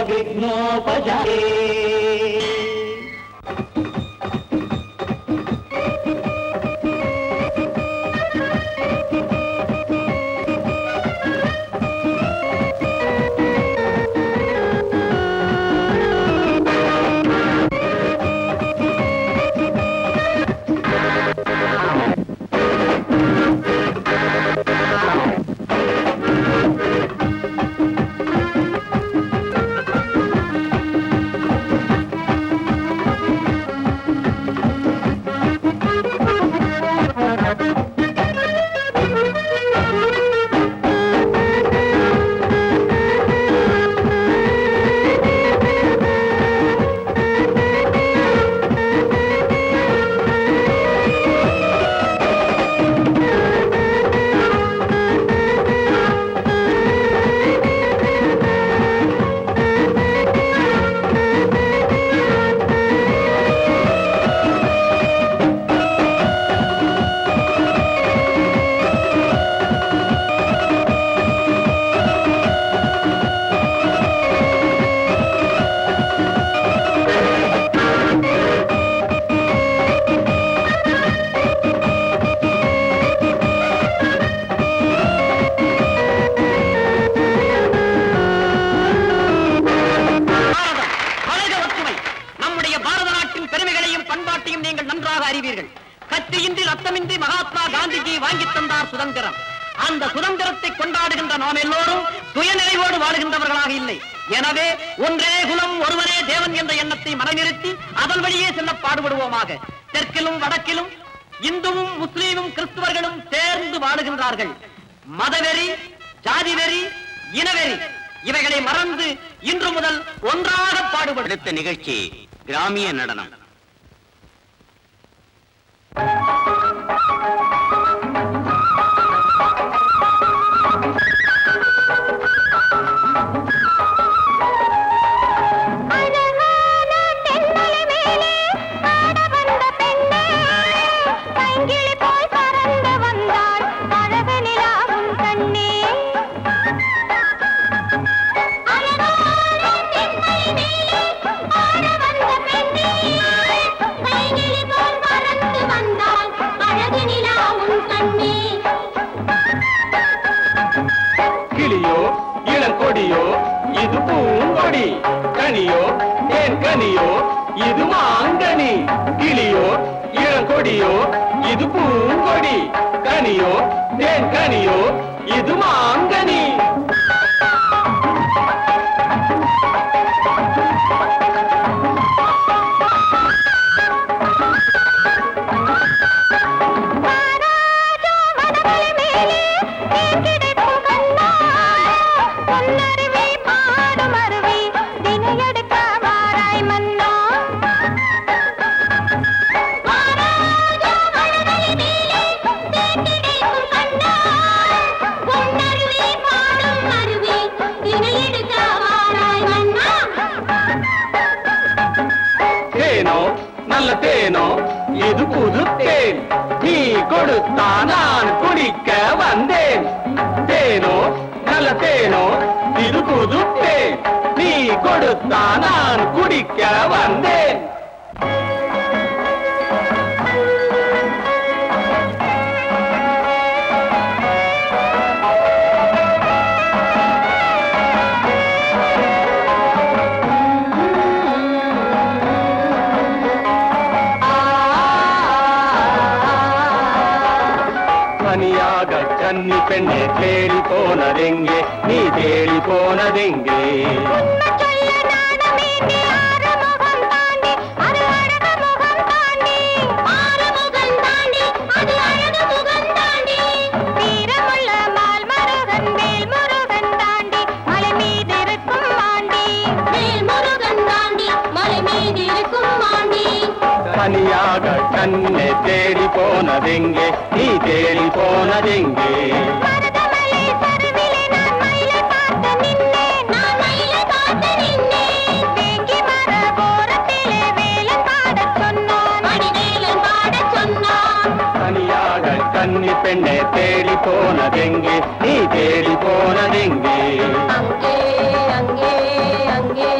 निर्विघ्नोपचारे கத்தியின்றி ரத்தமின்றி மகாத்மா காந்திஜி வாங்கி தந்தார் சுதந்திரம். அந்த சுதந்திரத்தை கொண்டாடுகின்ற நாம் எல்லோரும் சுயநிறைவோடு வாழுகின்றவர்களாக இல்லை. எனவே ஒன்றே குலம் ஒருவனே தேவன் என்ற எண்ணத்தை மனநிறுத்தி அதன் வழியே செல்ல பாடுபடுவோமாக. தெற்கிலும் வடக்கிலும் இந்துவும் முஸ்லீமும் கிறிஸ்துவர்களும் சேர்ந்து வாழுகின்றார்கள். மதவெறி, ஜாதி வெறி, இனவெறி இவைகளை மறந்து இன்று முதல் ஒன்றாக பாடுபடுத்த நிகழ்ச்சி கிராமிய நடனம். கிளியோ இளங்கொடியோ இது பூங்கொடி, கனியோ தேன் கனியோ இது மாங்கனி. கிளியோ இளங்கொடியோ இது பூங்கொடி, கனியோ தேன் கனியோ இது மாங்கனி. நல்ல தேனோ இது புது தேன், நீ கொடுத்தா நான் குடிக்க வந்தேன். தேனோ நல்ல தேனோ இது புது தேன், நீ கொடுத்தா நான் குடிக்க வந்தேன். தனியாக கன்னி பெண்ணே தேடி போனதெங்கே, நீ தேடி போனதெங்கே? தனியாக கண்ணே தேடி போனதெங்கே, நீ தேடி போனதெங்கே? தனியாக கன்னி பெண்ணே தேடி போனதெங்கே, நீ தேடி போனதெங்கே? அங்கே அங்கே அங்கே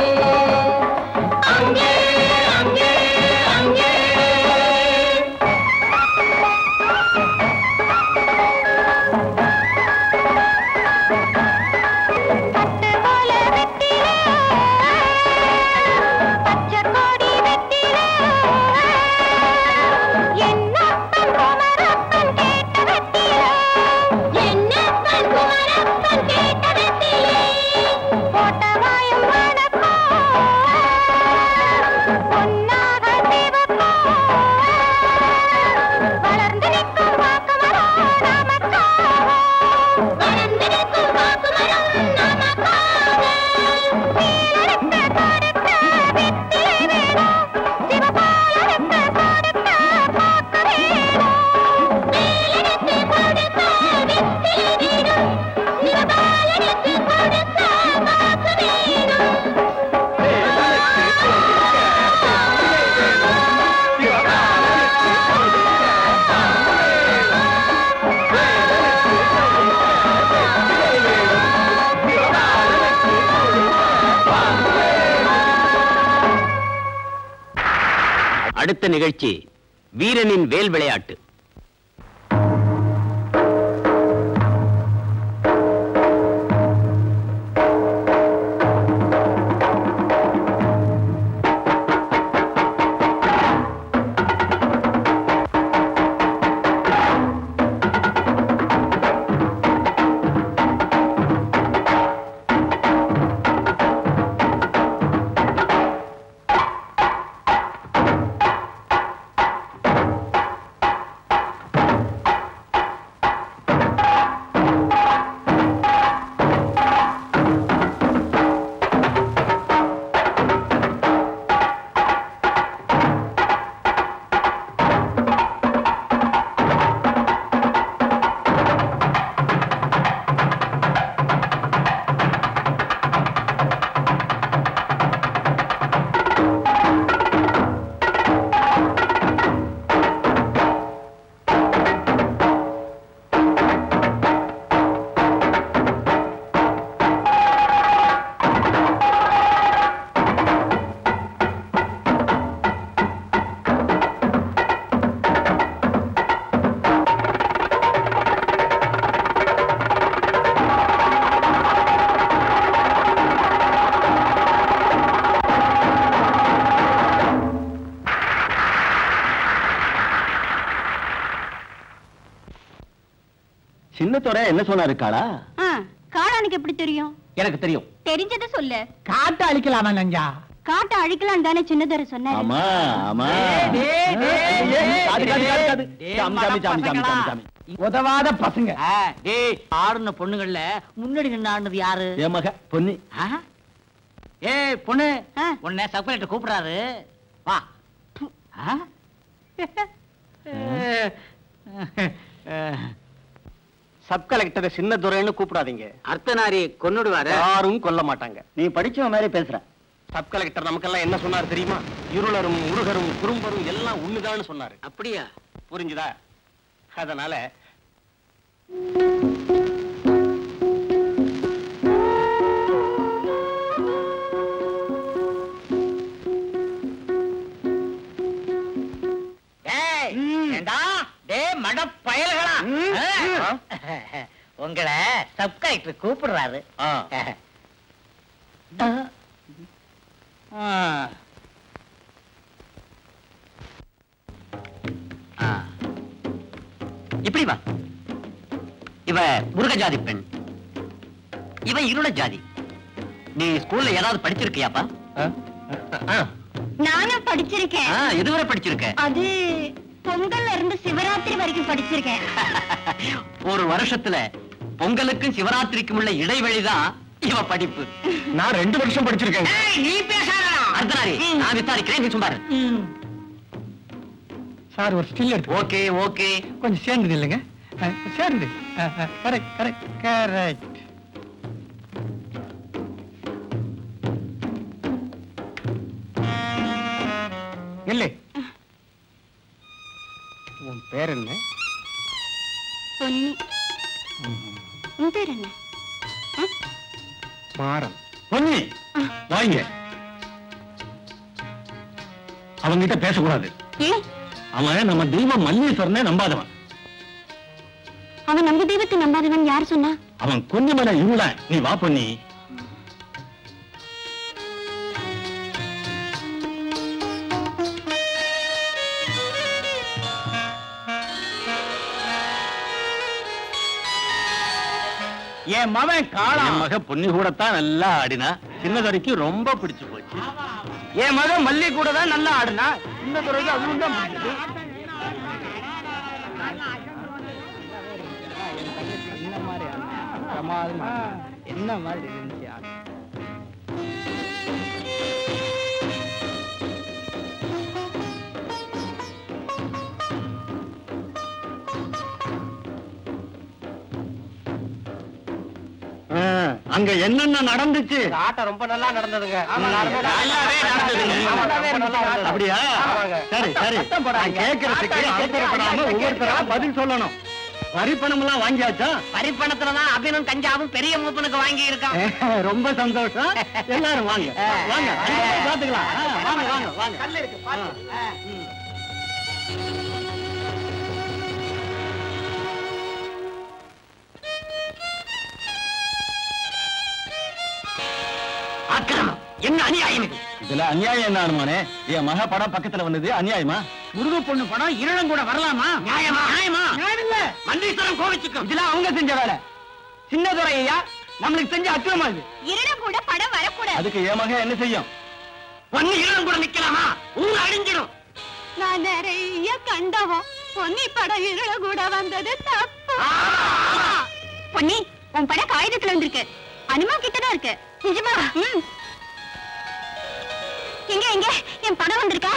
அடுத்த நிகழ்ச்சி வீரனின் வேல் விளையாட்டு. சின்னத்தோட என்ன சொன்னாரு காளா? காளானுக்கு எப்படி தெரியும்? எனக்கு தெரியும். தெரிஞ்சதை சொல்லு. காட்ட அழிக்கலாமா நஞ்சா? காட்ட அழிக்கலாம் தானே சின்னதர சொன்னாரு. ஆமா ஆமா. உதவாத பசங்க. ஆடுன பொண்ணுகள்ல முன்னாடி நின்று ஆடுனது யாரு? என் மக பொண்ணு. ஏய் பொண்ணு, உன்னை சப் கலெக்டர் கூப்பிடுறாரு, வா. சப் கலெக்டரை சின்ன துரைன்னு கூப்பிடாதீங்க. அர்த்தநாரி கொன்னுடுவாரு. யாரும் கொல்ல மாட்டாங்க. நீ படிச்ச மாதிரி பேசுற. சப் கலெக்டர் நமக்கெல்லாம் என்ன சொன்னாரு தெரியுமா? இருளரும் முருகரும் குறும்பரும் எல்லாம் ஒண்ணுதான்னு சொன்னாரு. அப்படியா? புரிஞ்சுதா? அதனால மடப்பயல்களா, உங்களை சப் கலெக்டர் கூப்பிடுறாரு. இப்படி வா. இவ முருக ஜாதி பெண், இவ இருள ஜாதி. நீ ஸ்கூல்ல ஏதாவது படிச்சிருக்கியாப்பா? நானும் படிச்சிருக்கேன். எதுவரை படிச்சிருக்க? அது பொங்கல்ல இருந்து சிவராத்திரி வரைக்கும் படிச்சிருக்கேன். ஒரு வருஷத்துல பொங்கலுக்கும் சிவராத்திரிக்கும் உள்ள இடைவெளிதான் இவ படிப்பு. நான் 2 வருஷம் படிச்சிருக்கேன். நீ பேசாத. அர்த்தநாரி, நான் விசாரிக்கிறேன், நீ சும்மாரு. சார் ஒரு ஸ்டில் எடுத்து. Okay okay. கொஞ்சம் சேர்ந்து இல்லைங்க, சேர்ந்து. Correct correct correct. இல்லை. உன் பேர் என்ன? பொன்னி. உன் பேர் என்ன? மாறன். பொன்னி வாங்க. அவங்கிட்ட பேசக்கூடாது. அவன் நம்ம தெய்வம் மல்லீஸ்வரனை நம்பாதவன். அவன் நம்ம தெய்வத்தை நம்பாதவன் யார் சொன்னா? அவன் கொஞ்சம் மேல இருள. நீ வா பொன்னி. என் மகன் காளா. என் மக பொன்னி கூடத்தான் நல்லா ஆடினா. சின்னதுரைக்கு ரொம்ப பிடிச்சு போச்சு. என் மகன் மல்லி கூட தான் நல்லா ஆடுனா. சின்னதுரைக்கு அதுவும் தான் பிடிச்சது. என்ன மாதிரி இருந்துச்சு? அங்க என்னென்ன நடந்துச்சு? ஆட்டம் ரொம்ப நல்லா நடந்ததுங்க. நல்லாவே நடந்தது. அப்படியா? சரி சரி. கேட்கறதுக்கு அவசரப்படாம ஒவ்வொருத்தரா பதில் சொல்லணும். வரி பணம் எல்லாம் வாங்கியாச்சா? பரிப்பணத்துலதான் அபினும் கஞ்சாவும் பெரிய மூப்பனுக்கு வாங்கி இருக்கான். ரொம்ப சந்தோஷம். எல்லாரும் வாங்க வாங்க பாத்துக்கலாம். வாங்க வாங்க வாங்க. கல்லு இருக்கு, பாத்து. அக்கிரமம் என்ன அநியாயம் இது? இதுல அநியாயம் என்ன அனுமானே? என் மக படம் பக்கத்துல வந்தது அநியாயமா? முருக பொண்ணு படம் இருளம் கூட வரலாமா? நியாயமா? நியாயமா? நியாயம் இல்ல. மந்தீஸ்வரம் கோவிச்சுக்கும். இதெல்லாம் அவங்க செஞ்ச வேலை. சின்னதுரை ஐயா நம்மளுக்கு செஞ்ச அக்கிரமா இது. இருளும் கூட படம் வரக்கூடாது. அதுக்கு என் மக என்ன செய்யும்? ஒன்னு இருளும் கூட நிக்கலாமா? ஊர் அழிஞ்சிடும். நான் நிறைய கண்டவோம். பொன்னி படம் இருள கூட வந்தது தப்பு. பொன்னி, உன் படம் காகிதத்துல வந்திருக்கு. அனுமா கிட்டதான் இருக்கு. நிஜமா? எங்க எங்க என் படம் வந்திருக்கா?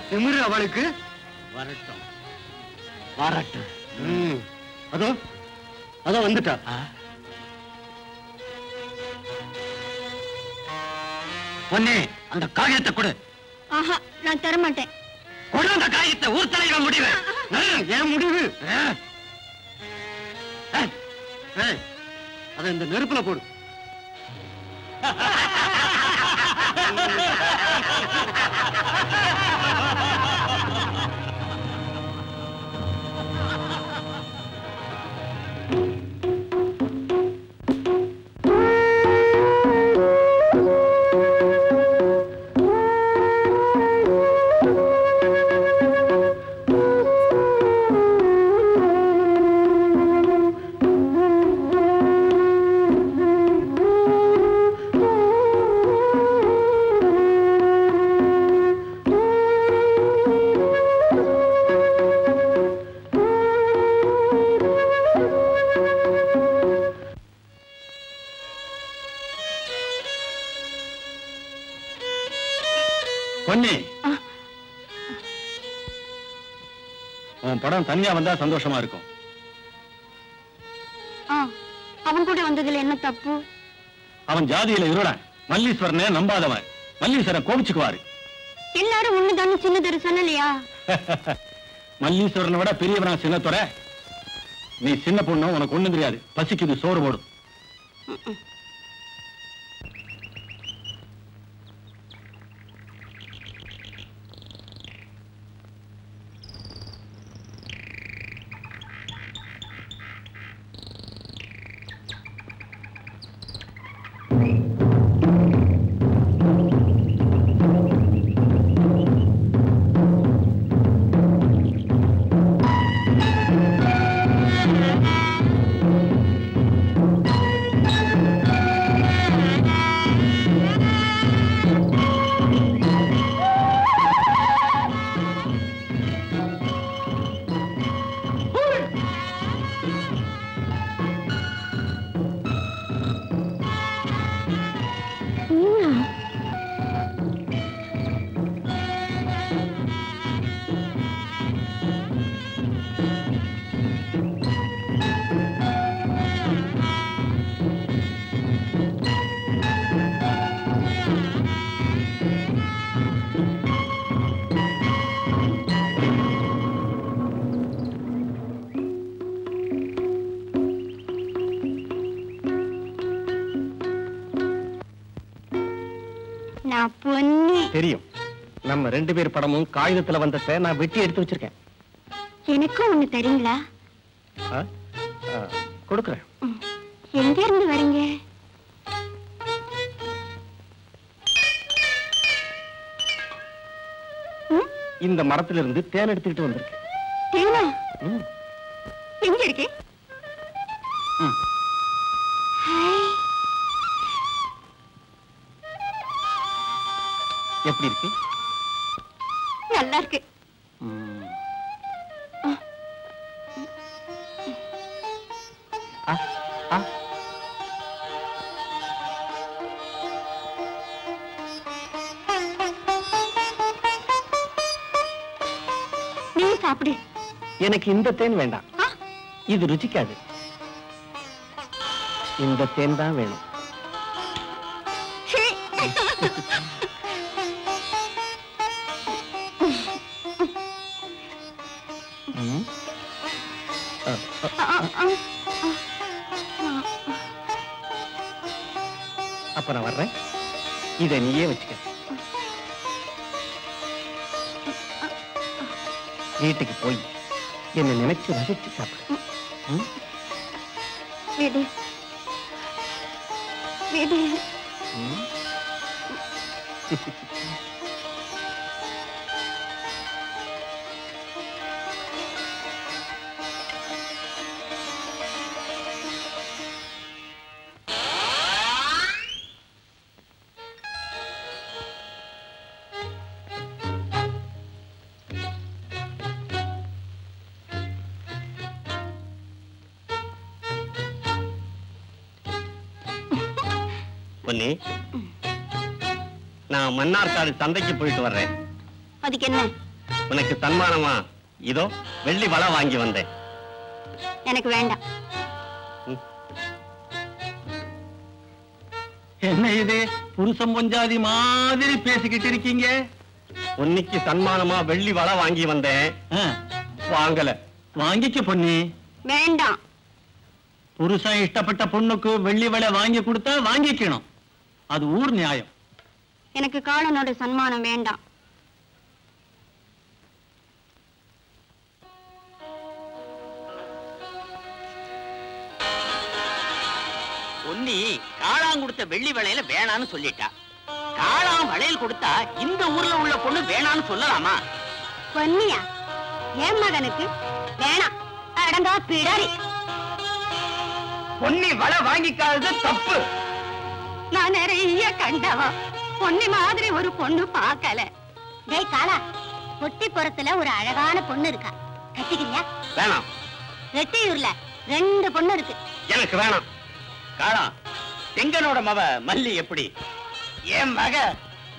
திமிரு அவளுக்கு வரட்டும் வரட்டும். அதோ அதோ வந்துட்டா. பொன்னே, அந்த காகிதத்தை கொடு. ஆஹா, நான் தர மாட்டேன். கொடு அந்த காகிதத்தை. ஊர் தலைவர் முடிவு. ஏன் முடிவு? அதை இந்த நெருப்புல போடு. பொன்னி, உன் படம் தனியா வந்தா சந்தோஷமா இருக்கும். அவன் கூட வந்ததுல என்ன தப்பு? அவன் ஜாதியில இருடன், மல்லீஸ்வரனே நம்பாதவன். மல்லீஸ்வரன் கோபிச்சுக்குவாரு. எல்லாரும் ஒண்ணுதானே சின்னதொரு சொல்லலையா? மல்லீஸ்வரனை விட பெரியவனா சின்னத்தோட. நீ சின்ன பொண்ணு, உனக்கு ஒண்ணும் தெரியாது. பசிக்குது, சோறு போடும். நான் பொன்னி. தெரியும். நம்ம 2 பேர் படமும் காகிதத்துல வந்தத நான் வெட்டி எடுத்து வச்சிருக்கேன். எனக்கும் ஒண்ணு தரீங்களா? கொடுக்குறேன். எங்க இருந்து வரீங்க? இந்த மரத்துல இருந்து தேன் எடுத்துக்கிட்டு வந்திருக்கேன். தேனா? எங்க இருக்கு? எப்படி இருக்கு? நல்லா இருக்கு. நீ சாப்பிடு. எனக்கு இந்த தேன் வேண்டாம். இது ருச்சிக்காது. இந்த தேன் தான் வேணும். அப்ப நான் வர்றேன். இதை நீயே வச்சுக்க. வீட்டுக்கு போய் என்ன நினைச்சு ரசிச்சு சாப்பிடு. விடு விடு. பொன்னி, நான் மன்னார்காடு சந்தைக்கு போயிட்டு வர்றேன். அதுக்கு என்ன? உனக்கு சன்மானமா இதோ வெள்ளி வளை வாங்கி வந்தேன். எனக்கு வேண்டாம். என்ன இது புருஷம் பொஞ்சாதி மாதிரி பேசிக்கிட்டு இருக்கீங்க? பொன்னிக்கு சன்மானமா வெள்ளி வளை வாங்கி வந்தேன். வாங்கல. வாங்கிக்க பொன்னி. வேண்டாம். புருஷன் இஷ்டப்பட்ட பொண்ணுக்கு வெள்ளி வளை வாங்கி கொடுத்தா வாங்கிக்கணும். அது ஊர் நியாயம். எனக்கு காலனோட சன்மானம் வேண்டாம். பொன்னி காளான் கொடுத்த வெள்ளி வளையல வேணான்னு சொல்லிட்டா. காளான் வளையல் கொடுத்தா இந்த ஊர்ல உள்ள பொண்ணு வேணான்னு சொல்லலாமா? பொன்னியா? என் மகனுக்கு வேணாம். அடங்கா பிடாரி. பொன்னி வளை வாங்கிக்காதது தப்பு. நான் நிறைய கண்டவா, பொன்னி மாதிரி ஒரு பொண்ணு பார்க்கல. டேய் காளா, பொட்டிப்புறத்துல ஒரு அழகான பொண்ணு இருக்கா, கட்டிக்கிறியா? வேணாம். ரெட்டியூர்ல 2 பொண்ணு இருக்கு. எனக்கு வேணாம். காளா, செங்கனோட மவ மல்லி எப்படி? என் மக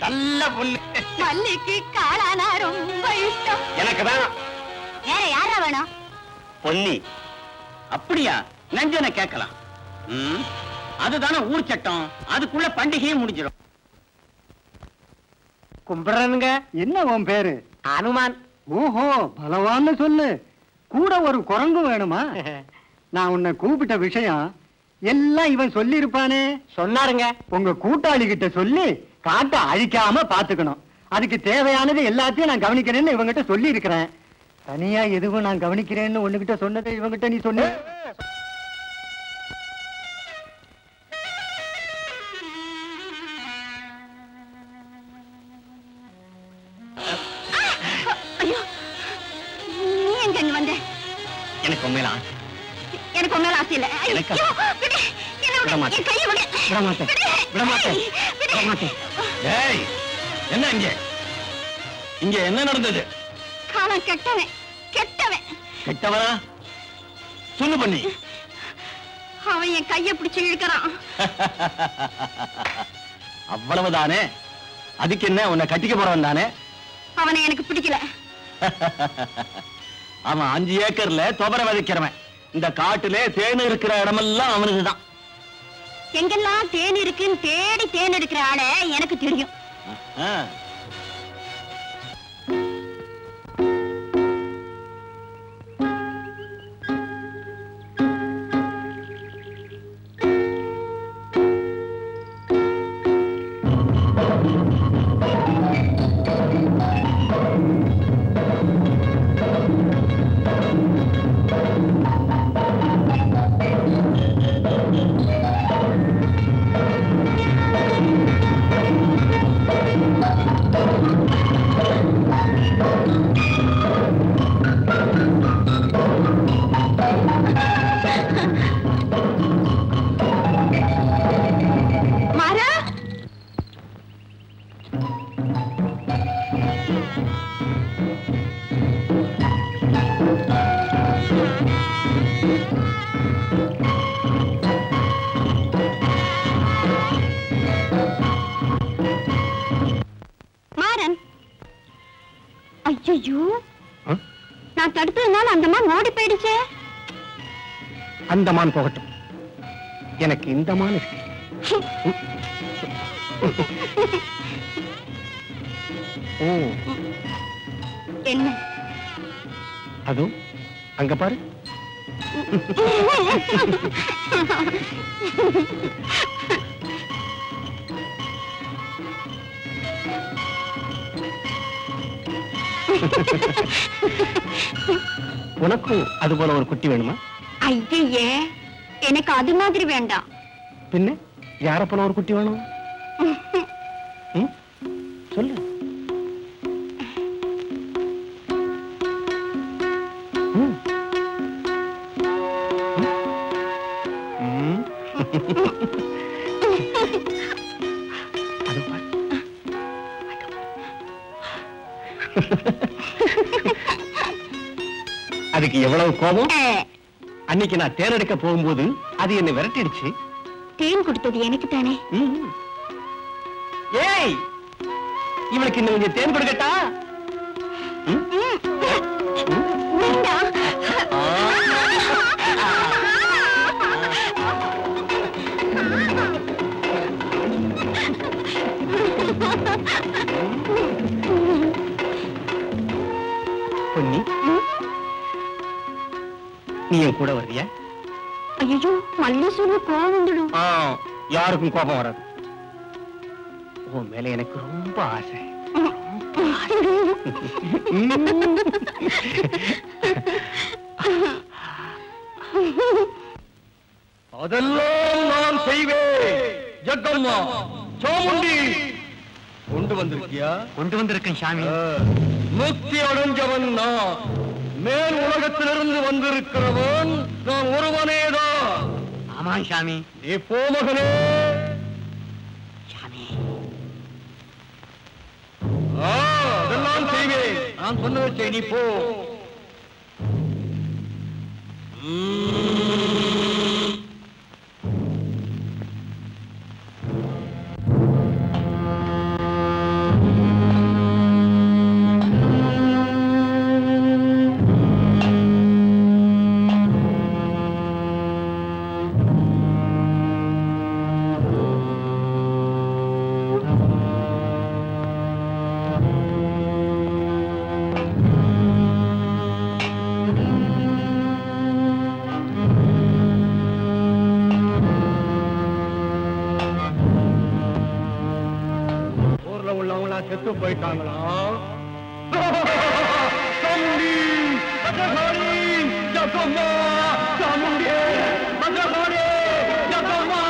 நல்ல பொண்ணு. மல்லிக்கு காளானா ரொம்ப இஷ்டம். எனக்கு வேணாம். வேற யாரா வேணும்? பொன்னி. அப்படியா? நஞ்சனை கேட்கலாம். அதுதானே ஊர் சட்டம். அதுக்குள்ள பண்டிகையும் முடிஞ்சிடும். கும்பிடுறனுங்க. என்ன உன் பேரு? அனுமான். ஓஹோ, பலவான்னு சொல்லு. கூட ஒரு குரங்கு வேணுமா? நான் உன்னை கூப்பிட்ட விஷயம் எல்லாம் இவன் சொல்லி இருப்பானே. சொன்னாருங்க. உங்க கூட்டாளி கிட்ட சொல்லி காட்டை அழிக்காம பாத்துக்கணும். அதுக்கு தேவையானது எல்லாத்தையும் நான் கவனிக்கிறேன்னு இவங்கிட்ட சொல்லி இருக்கிறேன். தனியா எதுவும் நான் கவனிக்கிறேன்னு ஒண்ணுகிட்ட சொன்னதை இவங்கிட்ட நீ சொன்ன. ஐயோ, நீ எங்க இங்க வந்த? எனக்கு உண்மையில ஆசை. எனக்கு உண்மையில ஆசை இல்ல. ஐயோ, எனக்கு- விடு. என்ன விடு. விட மாட்டேன். என் கையை விடு. விட மாட்டேன். விடு. விட மாட்டேன். விடு. விட மாட்டேன். ஏய், என்ன இங்க என்ன நடந்தது? காலம் கெட்டவன், கெட்டவன். கெட்டவனா? சொல்லு பண்ணி. அவன் என் கையை பிடிச்சு இழுக்கிறான். அவ்வளவுதானே? அதுக்கு என்ன, உன்னை கட்டிக்க போறவன் தானே? அவனை எனக்கு பிடிக்கல. அவன் 5 ஏக்கர்ல துவர விதைக்கிறவன். இந்த காட்டுல தேன் இருக்கிற இடமெல்லாம் அவனுக்குதான். எங்கெல்லாம் தேன் இருக்குன்னு தேடி தேன் எடுக்கிற ஆளை எனக்கு தெரியும். ஆ. மாறா, மாறன். ஐயோ, நான் தடுத்ததுனால அந்த மான் ஓடி போயிடுச்சே. அந்த மான் போகட்டும். எனக்கு இந்த மான் இருக்கு. ஓ, என்ன? அதுவும் அங்க பாரு. உனக்கும் அது போல ஒரு குட்டி வேணுமா? ஐயே, எனக்கு அது மாதிரி வேண்டாம். பின்ன யார போல ஒரு குட்டி வேணும்? ம்? சொல்லு. ம். ம். அது பாரு. அதுக்கு எவ்வளவு கோபம்! அன்னைக்கு நான் தேர்ந்தெடுக்க போகும்போது அது என்னை விரட்டிடுச்சு. தேன் கொடுத்தது எனக்கு தானே. ம். ஏய், இவளுக்கு இன்னும் கொஞ்சம் தேன் கொடுக்கட்டா? ம்? வேண்டாம். பொன்னி, நீ என் கூட வருவியா? ஐயோ மல்லீஸ்வரன் கோவம் வந்துடும். யாருக்கும் கோபம் வராது. உன் மேல எனக்கு ரொம்ப ஆசை. அதெல்லாம் நான் செய்வேன். ஜக்கம்மா, சாமுண்டி, கொண்டு வந்திருக்கியா? கொண்டு வந்திருக்கேன் சாமி. முக்தி அடைஞ்சவன் நான். மேல் உலகத்திலிருந்து வந்திருக்கிறவன் நான் ஒருவனேதான். ஆமா சாமி. நீ போ மகனே. சாமி, அதெல்லாம் செய்வேன். நான் சொன்னதை செய், நீ போ. செத்து போயிட்டாங்களா? சாமுண்டி, பத்ரகாளி, ஜக்கம்மா, சாமுண்டி, பத்ரகாளி, ஜக்கம்மா.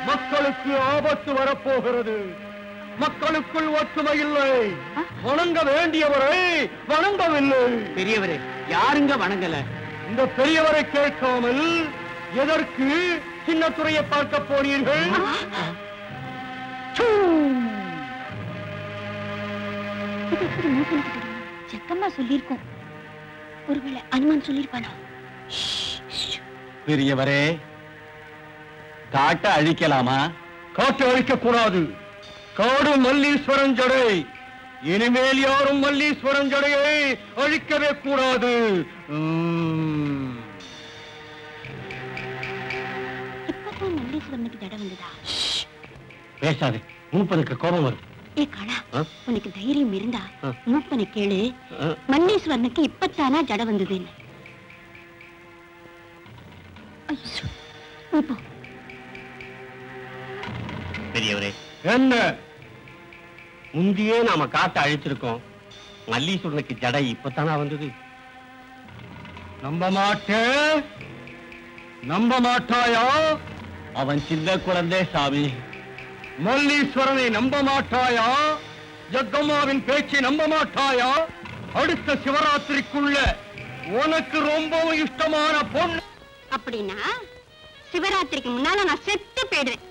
மக்களுக்கு ஆபத்து வரப்போகிறது. மக்களுக்குள் ஒற்றுமை இல்லை. வணங்க வேண்டியவரை வணங்கவில்லை. பெரியவரே, யாருங்க வணங்கல? இந்த பெரியவரை கேட்காமல் எதற்கு சின்னத்துறையை பார்க்க போனீர்கள்? ஜக்கம்மா சொல்லிருக்கோம். ஒருவேளை அனுமான் சொல்லிருப்பானோ? பெரியவரே, காட்டை அழிக்கலாமா? காட்டை அழிக்க கூடாது. காடு மல்லீஸ்வரன் ஜடை. இனிமேல் யாரும் மல்லீஸ்வரன் ஜடையை அழிக்கவே கூடாது. இப்பதான் மல்லீஸ்வரனுக்கு ஜடை வந்ததா? பேசாது, மூப்பனுக்கு கோபம் வரும். ஏ காளா, உனக்கு தைரியம் இருந்தா மூப்பனை கேளு. மல்லீஸ்வரனுக்கு இப்பத்தானா ஜடை வந்ததுன்னு. இப்போ பெரியவரே, என்ன முந்தியே நாம காட்ட அழிச்சிருக்கோம். மல்லீஸ்வரனுக்கு ஜடை இப்பத்தானா வந்தது. நம்ப மாட்டேன். நம்ப மாட்டாயா? அவன் சின்ன குழந்தை சாமி. மல்லீஸ்வரனை நம்ப மாட்டாயா? ஜக்கம்மாவின் பேச்சை நம்ப மாட்டாயா? அடுத்த சிவராத்திரிக்குள்ள உனக்கு ரொம்பவும் இஷ்டமான பொண்ணு. அப்படின்னா சிவராத்திரிக்கு முன்னால நான் செத்து போயிடுவேன்.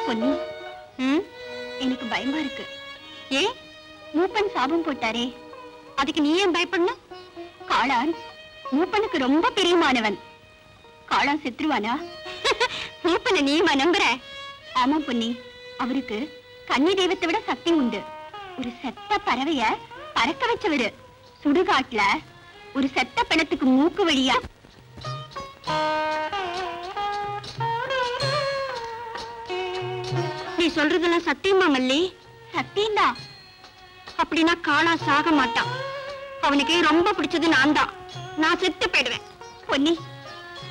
பொன்னி, எனக்கு பயமா இருக்கு. ஏன்? மூப்பன் சாபம் போட்டாரே, அதுக்கு நீ ஏன் பயப்படணும்? காளான் மூப்பனுக்கு ரொம்ப பிரியமானவன். காளான் செத்துருவானா? மூப்பனை நீமா நம்புற? ஆமா பொன்னி, அவருக்கு கன்னி தெய்வத்தை விட சக்தி உண்டு. ஒரு செத்த பறவைய பறக்க வச்சவரு. சுடுகாட்டுல ஒரு செத்த பிணத்துக்கு மூக்கு வழியா நீ சொல்றதெல்லாம் சத்தியமா மல்லி? சத்தியம்தான். அப்படின்னா காளா சாக மாட்டான். அவனுக்கு ரொம்ப பிடிச்சது நான் தான். நான் செத்து போயிடுவேன். பொன்னி,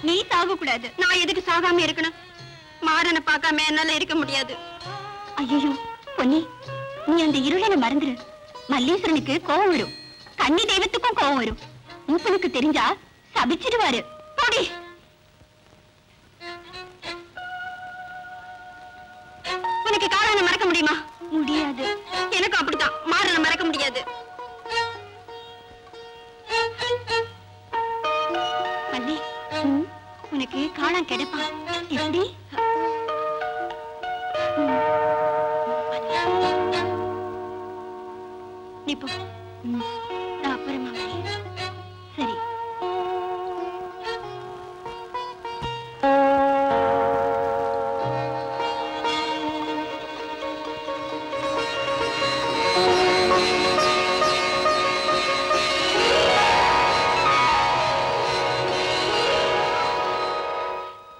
நீ சாக கூடாது. நான் எதுக்கு சாகாம இருக்கணும்? மாறனை பார்க்காம என்னால இருக்க முடியாது. ஐயோ பொன்னி, நீ அந்த இருளனை மறந்துரு. மல்லீஸ்வரனுக்கு கோவம் வரும். கன்னி தெய்வத்துக்கும் கோவம் வரும். மூப்பனுக்கு தெரிஞ்சா சபிச்சிடுவாரு. போடி. உனக்கு காளானை மறக்க முடியுமா? முடியாது. எனக்கு அப்படித்தான். மாறனை மறக்க முடியாது. வள்ளி, உனக்கு காளான் கிடைப்பான். எப்படி? நீ போ. நான் அப்புறமா வரேன். சரி.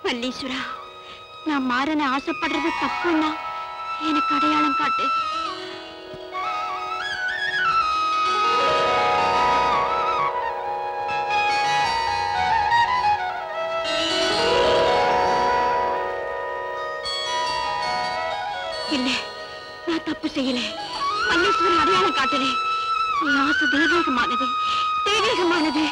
மல்லீஸ்வரா, நான் மாறன ஆசைப்படுறது தப்புன்னா எனக்கு அடையாளம் காட்டு. இல்ல, நான் தப்பு செய்யல. மல்லீஸ்வரன் அடையாளம் காட்டுறேன். என் ஆசை தெய்வீகமானது, தெய்வீகமானது.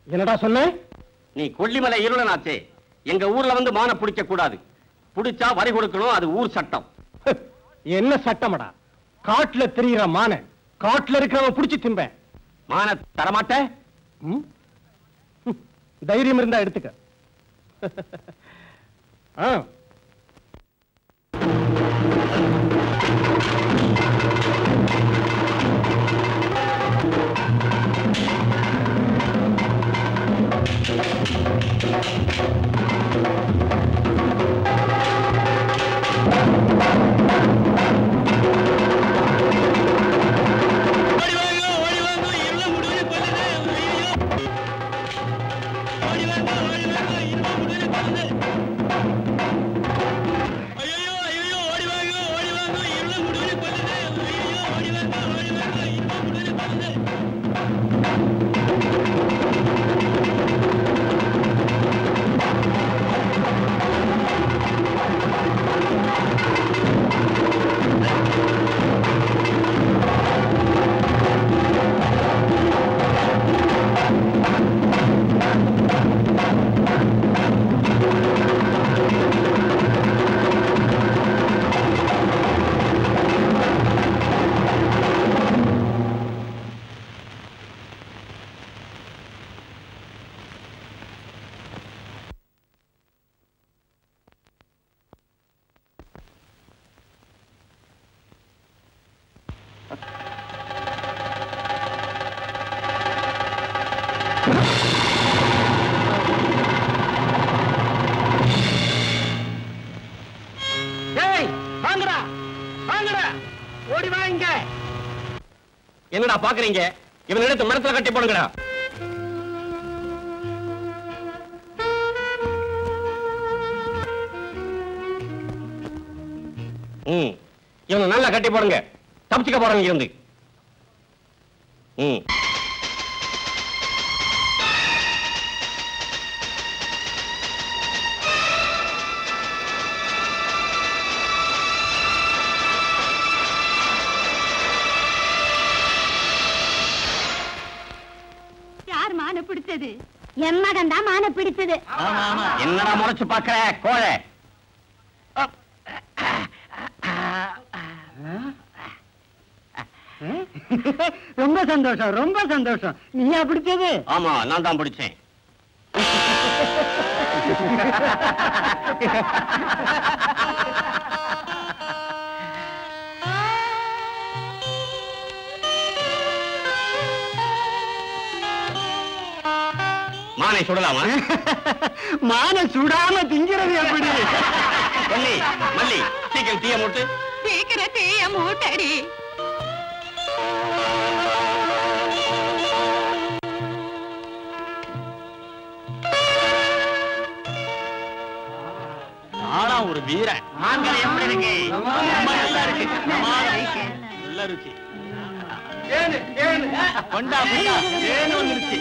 என்னடா சொன்ன? நீ கொல்லிமலை இருளனாச்சே, எங்க ஊர்ல வந்து மான பிடிக்க கூடாது. பிடிச்சா வரி கொடுக்கணும், அது ஊர் சட்டம். என்ன சட்டமடா? காட்டுல தெரியுற மான காட்டுல இருக்கிறவன் புடிச்சு திம்ப. மான தரமாட்ட? தைரியம் இருந்தா எடுத்துக்க. என்னடா பாக்குறீங்க? இவன் எடுத்து மரத்துல கட்டி போடுங்கடா. இவனை நல்லா கட்டி போடுங்க. தப்பிச்சுக்க போறாங்க இருந்து. பிடிச்சது என் மகன் தான் மான பிடிச்சது. என்னடா முறைச்சு பாக்குற கோழை? ரொம்ப சந்தோஷம், ரொம்ப சந்தோஷம். நீயா பிடிச்சது? ஆமா, நான் தான் பிடிச்சேன். மானை சுடலாமா? மானை சுடாம திங்கிறது எப்படி? மல்லி, மல்லி, சீக்கிரம் தீய மூட்டு. சீக்கிரம் தீய மூட்டடி. ஒரு வீரன். மாங்கரை எப்படி இருக்கு? ரொம்ப நல்லா இருக்கு. நல்ல ருச்சி. கொண்டா கொண்டா, ஏன்னு வந்துருச்சு.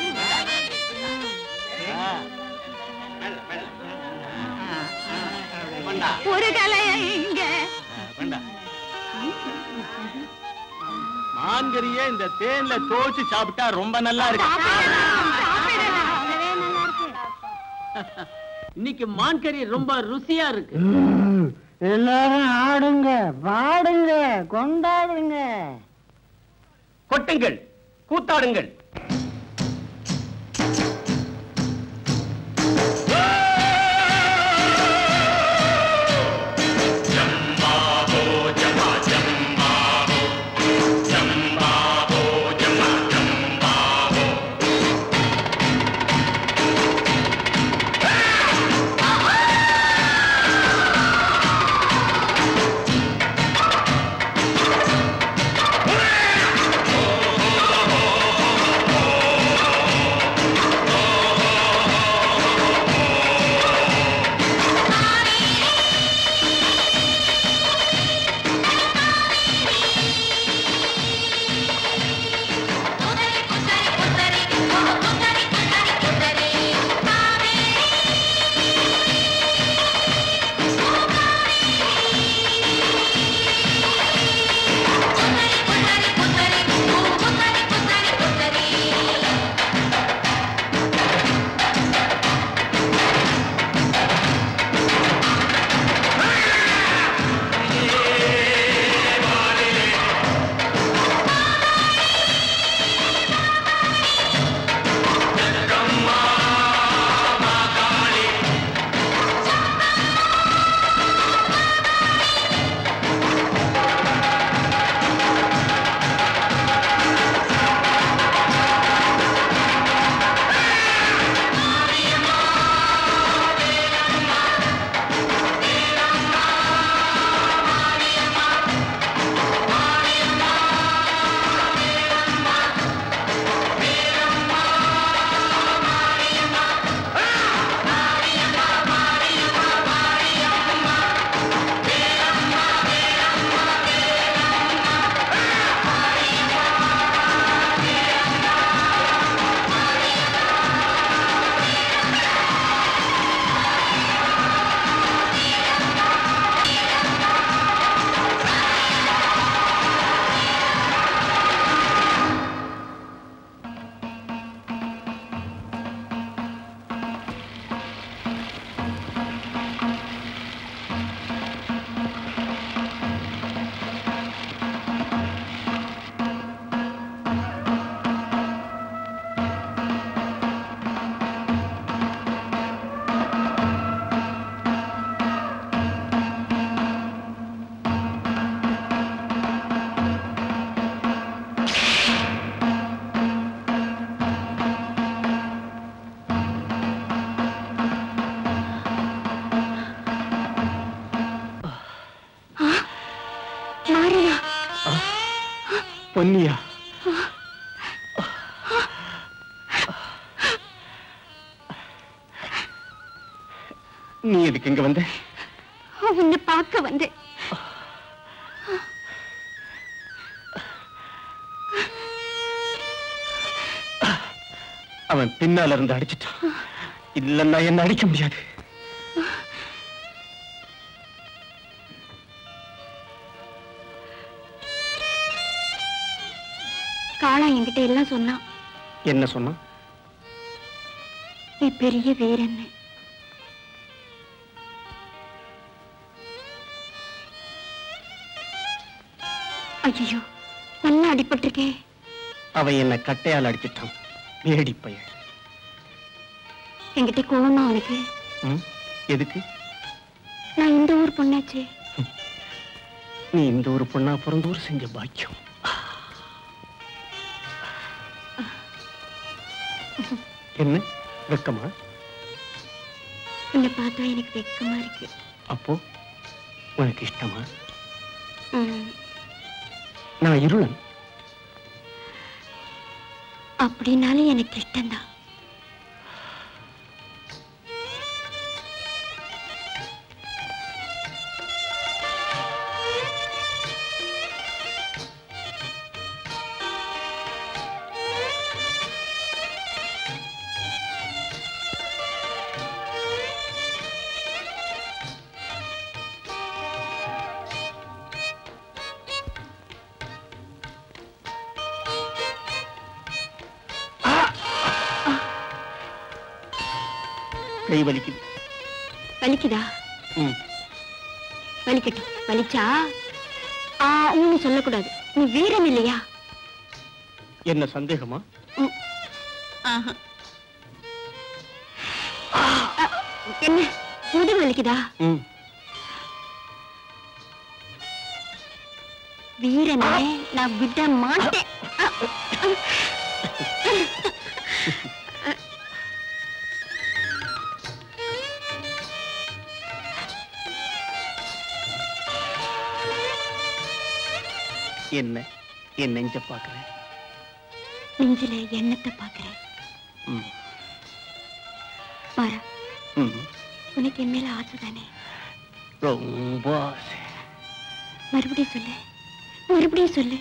கொண்டா ஒரு கலைய இங்க கொண்டா. மாங்கரியே இந்த தேன்ல தோச்சு சாப்பிட்டா ரொம்ப நல்லா இருக்கு. இன்னைக்கு மான்கறி ரொம்ப ருசியா இருக்கு. எல்லாரும் ஆடுங்க, பாடுங்க, கொண்டாடுங்க. கொட்டுங்கள், கூத்தாடுங்கள். பொன்னியா? நீ எதுக்கு இங்க வந்த? உன்னை பார்க்க வந்தேன். அவன் பின்னால இருந்து அடிச்சிட்டான். இல்லன்னா என்ன அடிக்க முடியாது. காளா என்கிட்ட எல்லாம் சொன்னான். என்ன சொன்னா? நீ பெரிய வீரன்னு. ஐயோ, நல்லா அடிபட்டிருக்கே. அவன் என்ன கட்டையால் அடிச்சிட்டான். வேடி பையன். என்கிட்ட கோவமா அவனுக்கு? எதுக்கு? நான் இந்த ஊர் பொண்ணாச்சே. நீ இந்த ஒரு பொண்ணா பிறந்தூர் செஞ்ச பாக்கியம். என்ன வெக்கமா? உன்னை பார்த்தா எனக்கு வெக்கமா இருக்கு. அப்போ உனக்கு இஷ்டமா? நான் இருளன். அப்படின்னாலும் எனக்கு இஷ்டம்தான். கை வலிக்குது. வலிக்குதா? ம். வலிக்கட்டும். வலிச்சா ஒன்னும் சொல்லக்கூடாது. நீ வீரன் இல்லையா? என்ன சந்தேகமா? என்ன முதுகு வலிக்குதா? வீரனே நான் விட மாட்டேன். என்ன என் நெஞ்ச பாக்குறேன். நெஞ்சில எண்ணத்தை பாக்குறேன். பாரா, உனக்கு என் மேல ஆசை தானே? ரொம்ப ஆசை. மறுபடியும் சொல்லு, மறுபடியும் சொல்லு.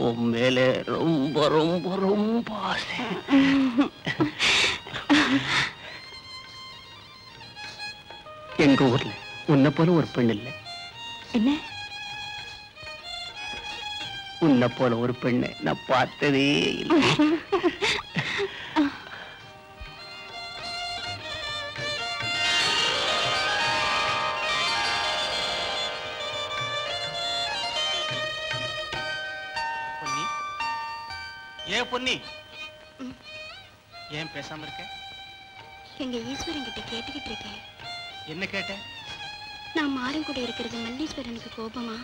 உன் மேல ரொம்ப ரொம்ப ரொம்ப ஆசை. எங்க ஊர்ல உன்னை போல ஒரு பெண் இல்லை. என்ன? உன்னை போல ஒரு பெண்ணை நான் பார்த்ததே இல்லை. ஏன் பொன்னி, ஏன் பேசாம இருக்க? எங்க ஈஸ்வரன் கிட்ட கேட்டுக்கிட்டு இருக்கேன். என்ன கேட்ட? நான் மாறன் கூட இருக்கிறது மல்லீஸ்வரனுக்கு கோபமா?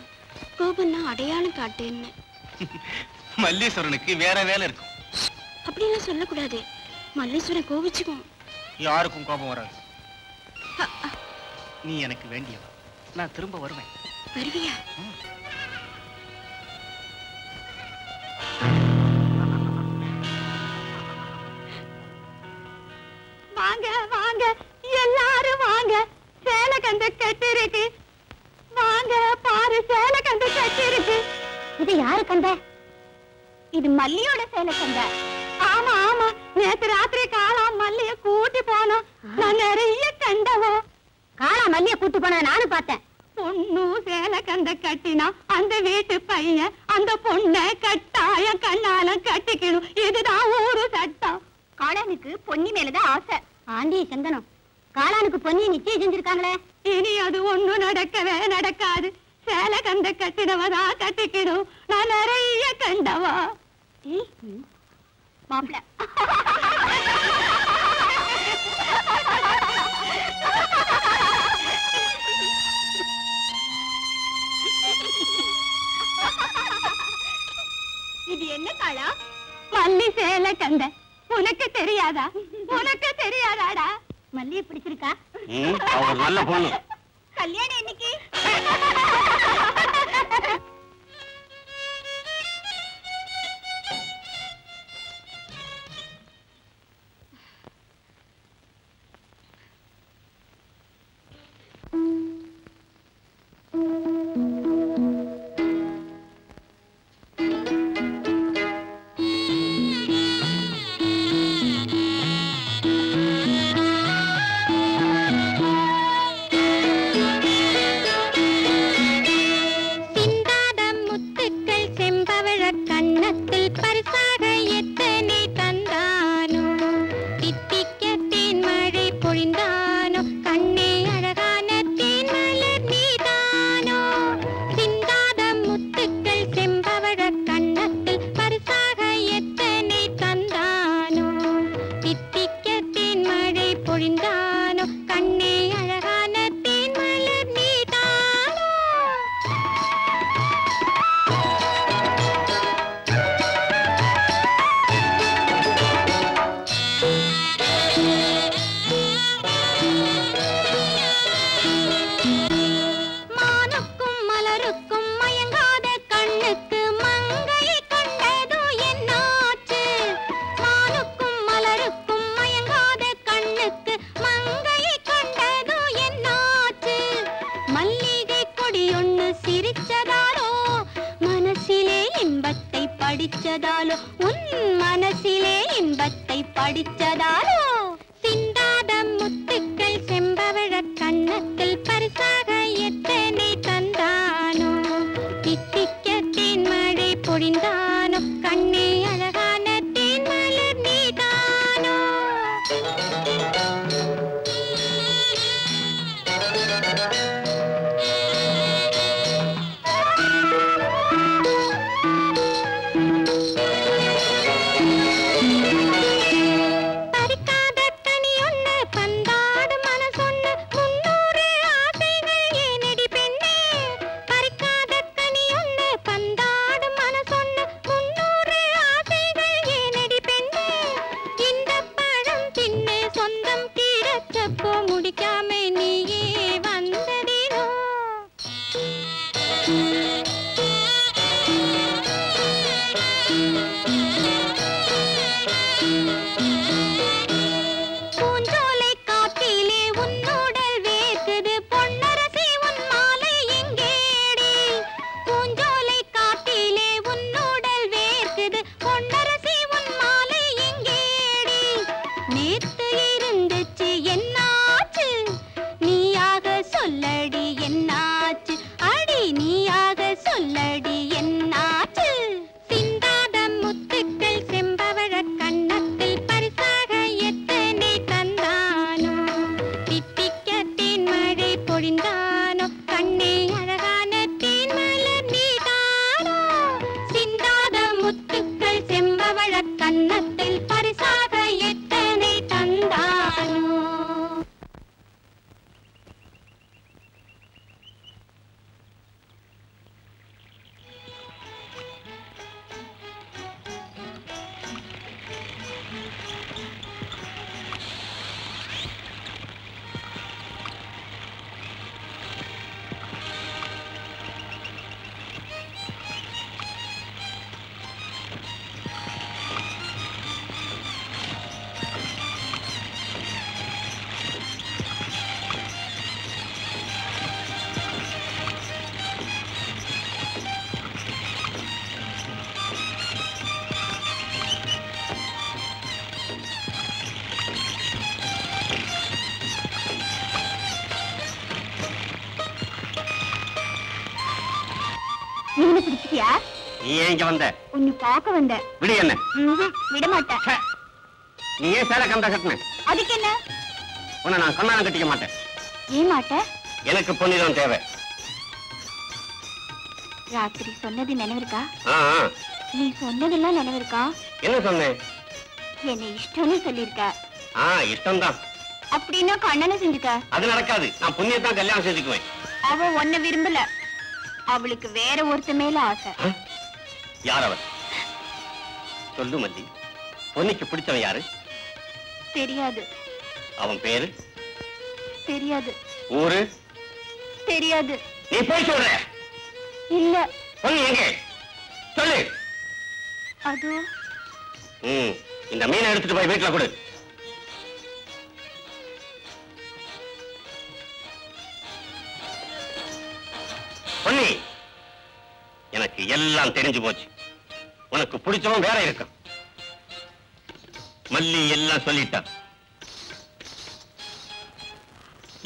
கோபம்னா அடையாளம் காட்டுன்னு. மல்லீஸ்வரனுக்கு வேற வேலை இருக்கும். அப்படியெல்லாம் சொல்லக்கூடாது. மல்லீஸ்வரன் கோபிச்சுக்கும். யாருக்கும் கோபம் வராது. நீ எனக்கு வேண்டியவ. நான் திரும்ப வருவேன். வருவியா? வாங்க வாங்க எல்லாரும் வாங்க. சேலை கண்டு கட்டி இருக்கு. வாங்க பாரு, சேலை கண்டு கட்டி இருக்கு. இது யாரு கண்ட? இது மல்லியோட சேலை கண்ட. ஆமா ஆமா, நேத்து ராத்திரி காளா மல்லிய கூட்டி போனோம். நான் நிறைய கண்டவோ. காளா மல்லிய கூட்டி போன நானும் பார்த்தேன். பொண்ணு சேலை கண்ட கட்டினா அந்த வீட்டு பையன் அந்த பொண்ணை கட்டாய கண்ணால கட்டிக்கணும். இதுதான் ஊரு சட்டம். காளானுக்கு பொன்னி மேலதான் ஆசை. ஆண்டி சந்தனம், காளானுக்கு பொன்னி நிச்சயம் செஞ்சிருக்காங்களே. இனி அது ஒண்ணும் நடக்கவே நடக்காது. சேலை கண்ட கட்டினவதா கட்டிக்கணும். நான் நிறைய கண்டவா. மாப்பிள்ள இது என்ன காளா? மல்லி சேலை கண்ட. உனக்கு தெரியாதா? உனக்கு தெரியாதாடா? மல்லிய பிடிச்சிருக்கா? நல்ல பொண்ணு. கல்யாணம் இன்னைக்கு. படிச்சதாலோ உன் மனசிலே இன்பத்தை படிச்சதாலோ சிந்தாத முத்துக்கள் செம்பவழ கண்ணத்தில் பரிசாக எத்தனை தந்தானோ தித்திக்க தேன் மழை பொழிந்தானோ கண்ணே அழகான தேன் மலர் நீதானோ கன்னத்தில் பரிசாக எத்தனை தந்தானோ. மீனை பிடிச்சிட்டியா? நீ ஏன் இங்க வந்த? உன்னை பார்க்க வந்த. விடு என்ன? விட மாட்டேன். ச்சே, நீ ஏன் சேலை கண்டா கட்டின? அதுக்கு என்ன? உன்னை நான் கண்ணாலம் கட்டிக்க மாட்டேன். ஏன் மாட்ட? எனக்கு பொன்னிதான் தேவை. ராத்திரி சொன்னது நினைவிருக்கா? ஆ, ஆ. நீ சொன்னதெல்லாம் நினைவிருக்கா? என்ன சொன்னேன்? என்னை இஷ்டம்னு சொல்லிருக்க. ஆ, இஷ்டம்தான். அப்படின்னா கண்ணனை செஞ்சுக்க. அது நடக்காது. நான் புண்ணியத்தான் கல்யாணம் செஞ்சுக்குவேன். அவ உன்னை விரும்பல. அவளுக்கு வேற ஒருத்த மேல ஆசை. ஆ? யார் அவர்? சொல்லு மல்லி. பொன்னிக்கு பிடிச்சவன் யாரு? தெரியாது. அவன் பேரு? தெரியாது. ஊரு? தெரியாது. நீ போய் சொல்ற. இல்ல. பொன்னி எங்கே? சொல்லு. அது இந்த மீனை எடுத்துட்டு போய் வீட்டுல கொடு. பொன்னி, எனக்கு எல்லாம் தெரிஞ்சு போச்சு. உனக்கு பிடிச்சவன் வேற இருக்க. மல்லி எல்லாம் சொல்லிட்டா.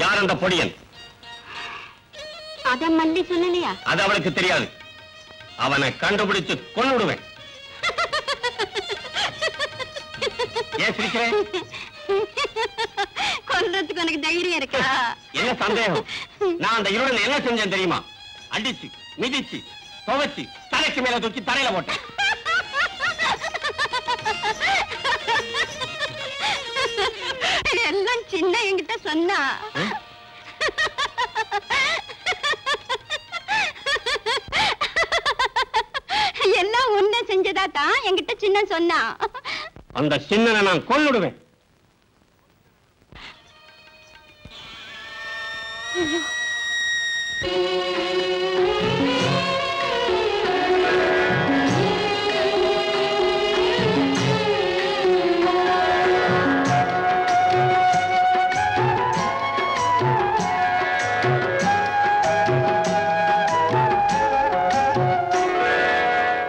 யார் அந்த பொடியன்? அத மல்லி சொல்லலையா? அது அவளுக்கு தெரியாது. அவனை கண்டுபிடிச்சு கொன்னுடுவேன். ஏன் சிரிக்கிறேன்? கொல்றதுக்கு எனக்கு தைரியம் இருக்கா? என்ன சந்தேகம்? நான் அந்த இருடன் என்ன செஞ்சேன் தெரியுமா? அடிச்சு மிதிச்சு துவைச்சு தலைக்கு மேல தூக்கி தரையில போட்டேன். எல்லாம் சின்ன என்கிட்ட சொன்னா. எல்லாம் உன்ன செஞ்சதா தான் என்கிட்ட சின்ன சொன்னா. அந்த சின்னனை நான் கொன்னுடுவேன்.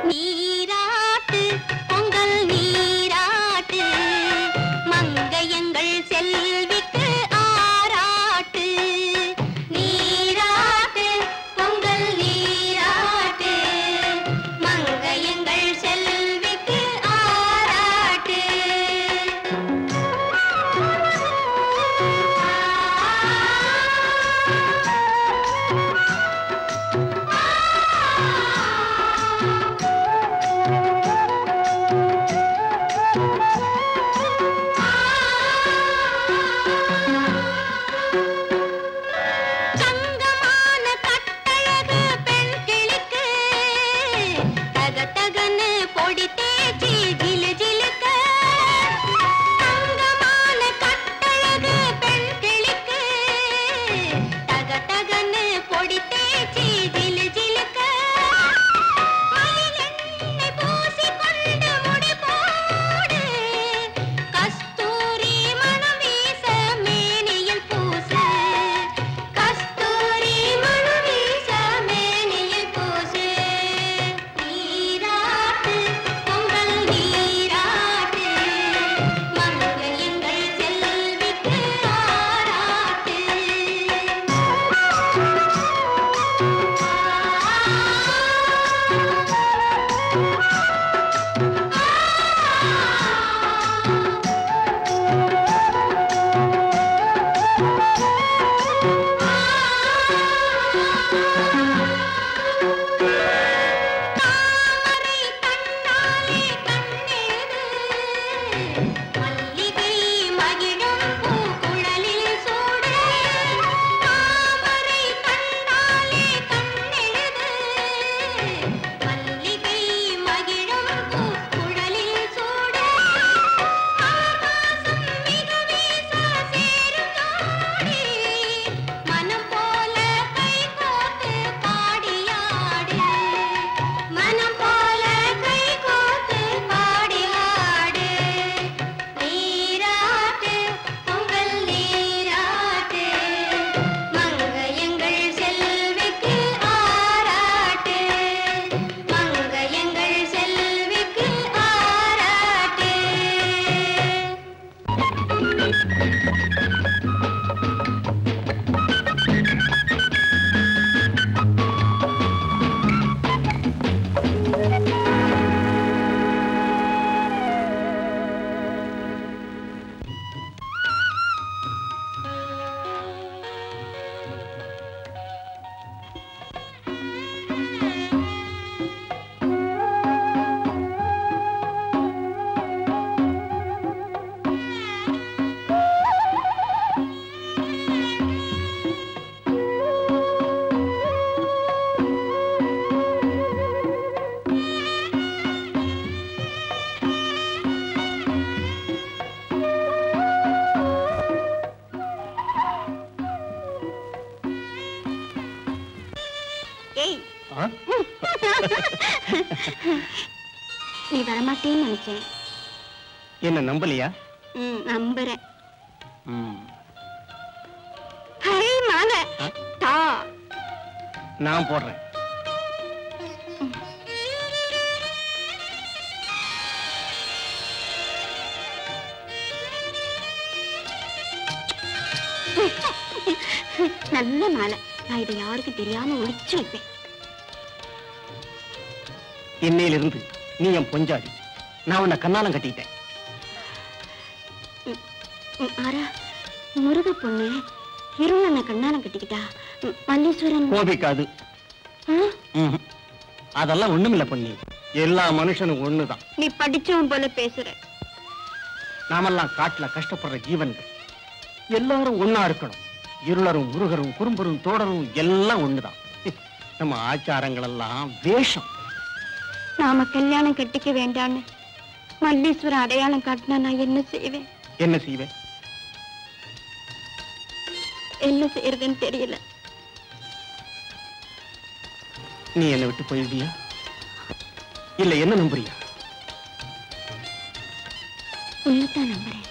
நீராட்டு பொங்கல் நீராட்டு மங்கையங்கள் செல்விக்கு ஆராட்டு. நீ மல்லிகை மகிழும் பூங்குழலில் சூட தாமரை கண்ணாலே கண்ணெழுது மல்லிகை மகிழும் பூங்குழலில் சூட ஆகாசம் மிக வீச சேரும் ஜோடி மனம் போல கை கோர்த்து பாடியாடு மனம் போல கை கோர்த்து பாடியாடு நீராட்டு பொங்கல் நீராட்டு மங்கையங்கள் செல்விக்கு ஆராட்டு மங்கையங்கள் செல்விக்கு ஆராட்டு ஏய் நீ வரமாட்டேன்னு நினைச்சேன் என்ன நம்பலையா? நம்புறேன் ஹை மாலை தா நான் போடுறேன். நல்ல மாலை நான் இதை யாருக்கும் தெரியாம ஒளிச்சு வைப்பேன் இன்னையிலிருந்து நீ என் பொஞ்சாடி. நான் உன்னை கண்ணாலம் கட்டிட்டேன். ஆரா முருக பொண்ணு இருளனை கண்ணாலம் கட்டிக்கிட்டா மல்லீஸ்வரன் கோபிக்காது. அதெல்லாம் ஒண்ணுமில்ல பொண்ணி. எல்லா மனுஷனும் ஒண்ணுதான். நீ படிச்சவன் போல பேசுற. நாமெல்லாம் காட்டுல கஷ்டப்படுற ஜீவன்கள். எல்லாரும் ஒண்ணா இருக்கணும். இருளரும் முருகரும் குறும்பரும் தோடரும் எல்லாம் ஒண்ணுதான். நம்ம ஆச்சாரங்கள் எல்லாம் வேஷம். நாம கல்யாணம் கட்டிக்க வேண்டான்னு மல்லீஸ்வரன் அடையாளம் காட்டினா நான் என்ன செய்வேன்? என்ன செய்வேன்? என்ன செய்யறதுன்னு தெரியல. நீ என்னை விட்டு போயிடுவியா? இல்ல என்ன நம்புறியா? உன்னைத்தான் நம்புறேன்.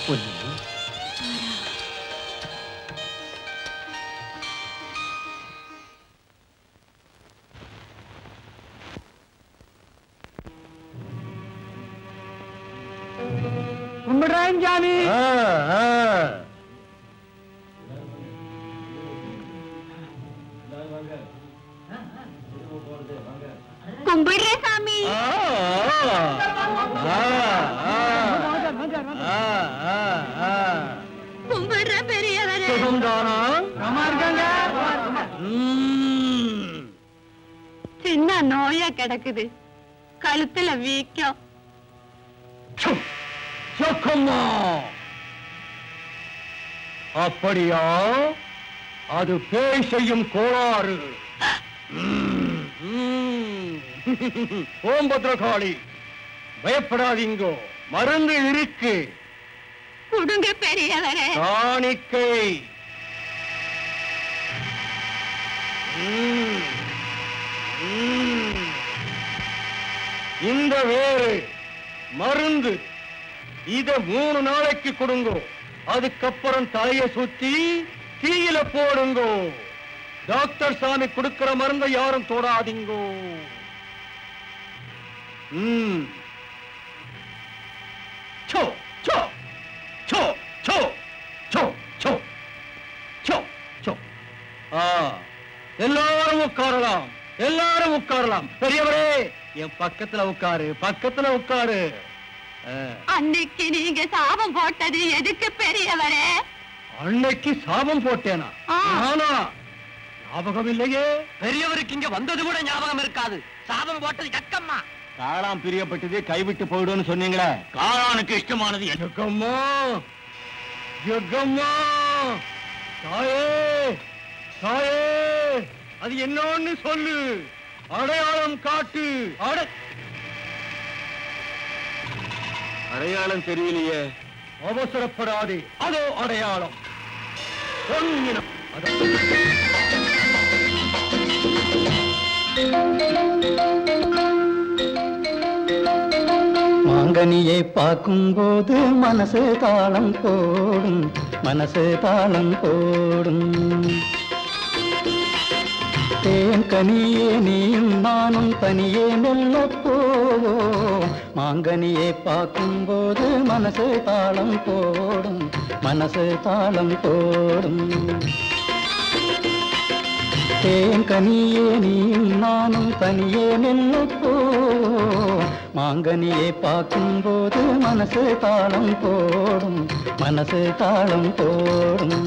பொன்னி, கும்பிடுறேன் சாமி. கும்பிடுறேன் சாமி. கும்பிடுற பெரியவரே. சின்ன நோயா கிடக்குது, கழுத்துல வீக்கம். அப்படியா? அது பேய் செய்யும் கோளாறு. ஓம் பத்ரகாளி, பயப்படாதீங்கோ, மருந்து இருக்கு. குடுங்க பெரியவரே. காணிக்கை. இந்த வேறு மருந்து இத 3 நாளைக்கு கொடுங்கோ. அதுக்கப்புறம் தலைய சுத்தி தீயில போடுங்கோ. டாக்டர் சாமி கொடுக்கிற மருந்தை யாரும் தொடாதீங்கோ. சோ சோ சோ சோ சோ சோ சோ சோ. எல்லாரும் உட்காரலாம், எல்லாரும் உட்காரலாம். பெரியவரே, என் பக்கத்துல உட்காரு, பக்கத்துல உட்காரு. அன்னைக்கு நீங்க சாபம் போட்டது எதுக்கு பெரியவரே? அன்னைக்கு சாபம் போட்டேனா? ஆ. நானா? ஞாபகம் இல்லையே. பெரியவருக்கு இங்க வந்தது கூட ஞாபகம் இருக்காது. சாபம் போட்டது கக்கம்மா. காளான் பிரியப்பட்டது கைவிட்டு போயிடும்னு சொன்னீங்களே, காளானுக்கு இஷ்டமானது என்ன? ஜக்கம்மா, ஜக்கம்மா, தாயே, தாயே, அது என்னன்னு சொல்லு, அடையாளம் காட்டு. அடையாளம் தெரியலையே. அவசரப்படாதே, அதோ அடையாளம். பொன்னிறம். மாங்கனியை பார்க்கும்போது மனசு தாளம் போடும், மனசு தாளம் போடும். தேன் கனியே நீயும் நானும் தனியே மெல்ல போவோம். மாங்கனியை பார்க்கும்போது மனசு தாளம் போடும், மனசு தாளம் போடும். தேன் கனியே நீயும் நானும் தனியே மெல்ல போவோம். மாங்கனியை பார்க்கும்போது மனசு தாளம் போடும், மனசு தாளம் போடும்.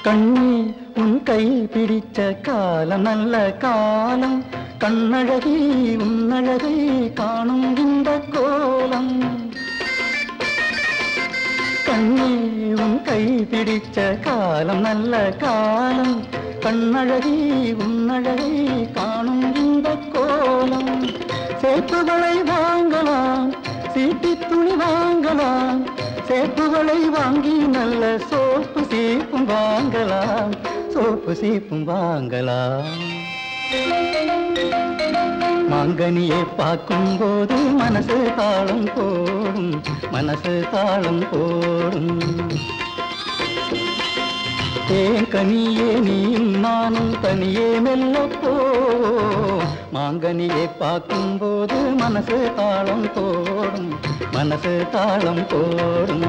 கண்ணே உன் கை பிடிச்ச காலம் நல்ல காலம், கண்ணழகி உன்னழகை காணும் இந்த கோலம். கண்ணே உன் கை பிடிச்ச காலம் நல்ல காலம், கண்ணழகி உன்னழகை காணும் இந்த கோலம். சேப்புகளை வாங்கலாம், சீட்டி துணி வாங்கலாம், சேப்புகளை வாங்கி நல்ல சோப்பு சீப்பும் வாங்கலாம், சோப்பு சீப்பும் வாங்கலாம். மாங்கனியை பார்க்கும்போது மனசு தாளம் போடும், மனசு தாளம் போடும். தேன் கனியே நீயும் நானும் தனியே மெல்ல போவோம். மாங்கனியை பார்க்கும்போது மனசு தாளம் போடும், மனசு தாளம் போடும்.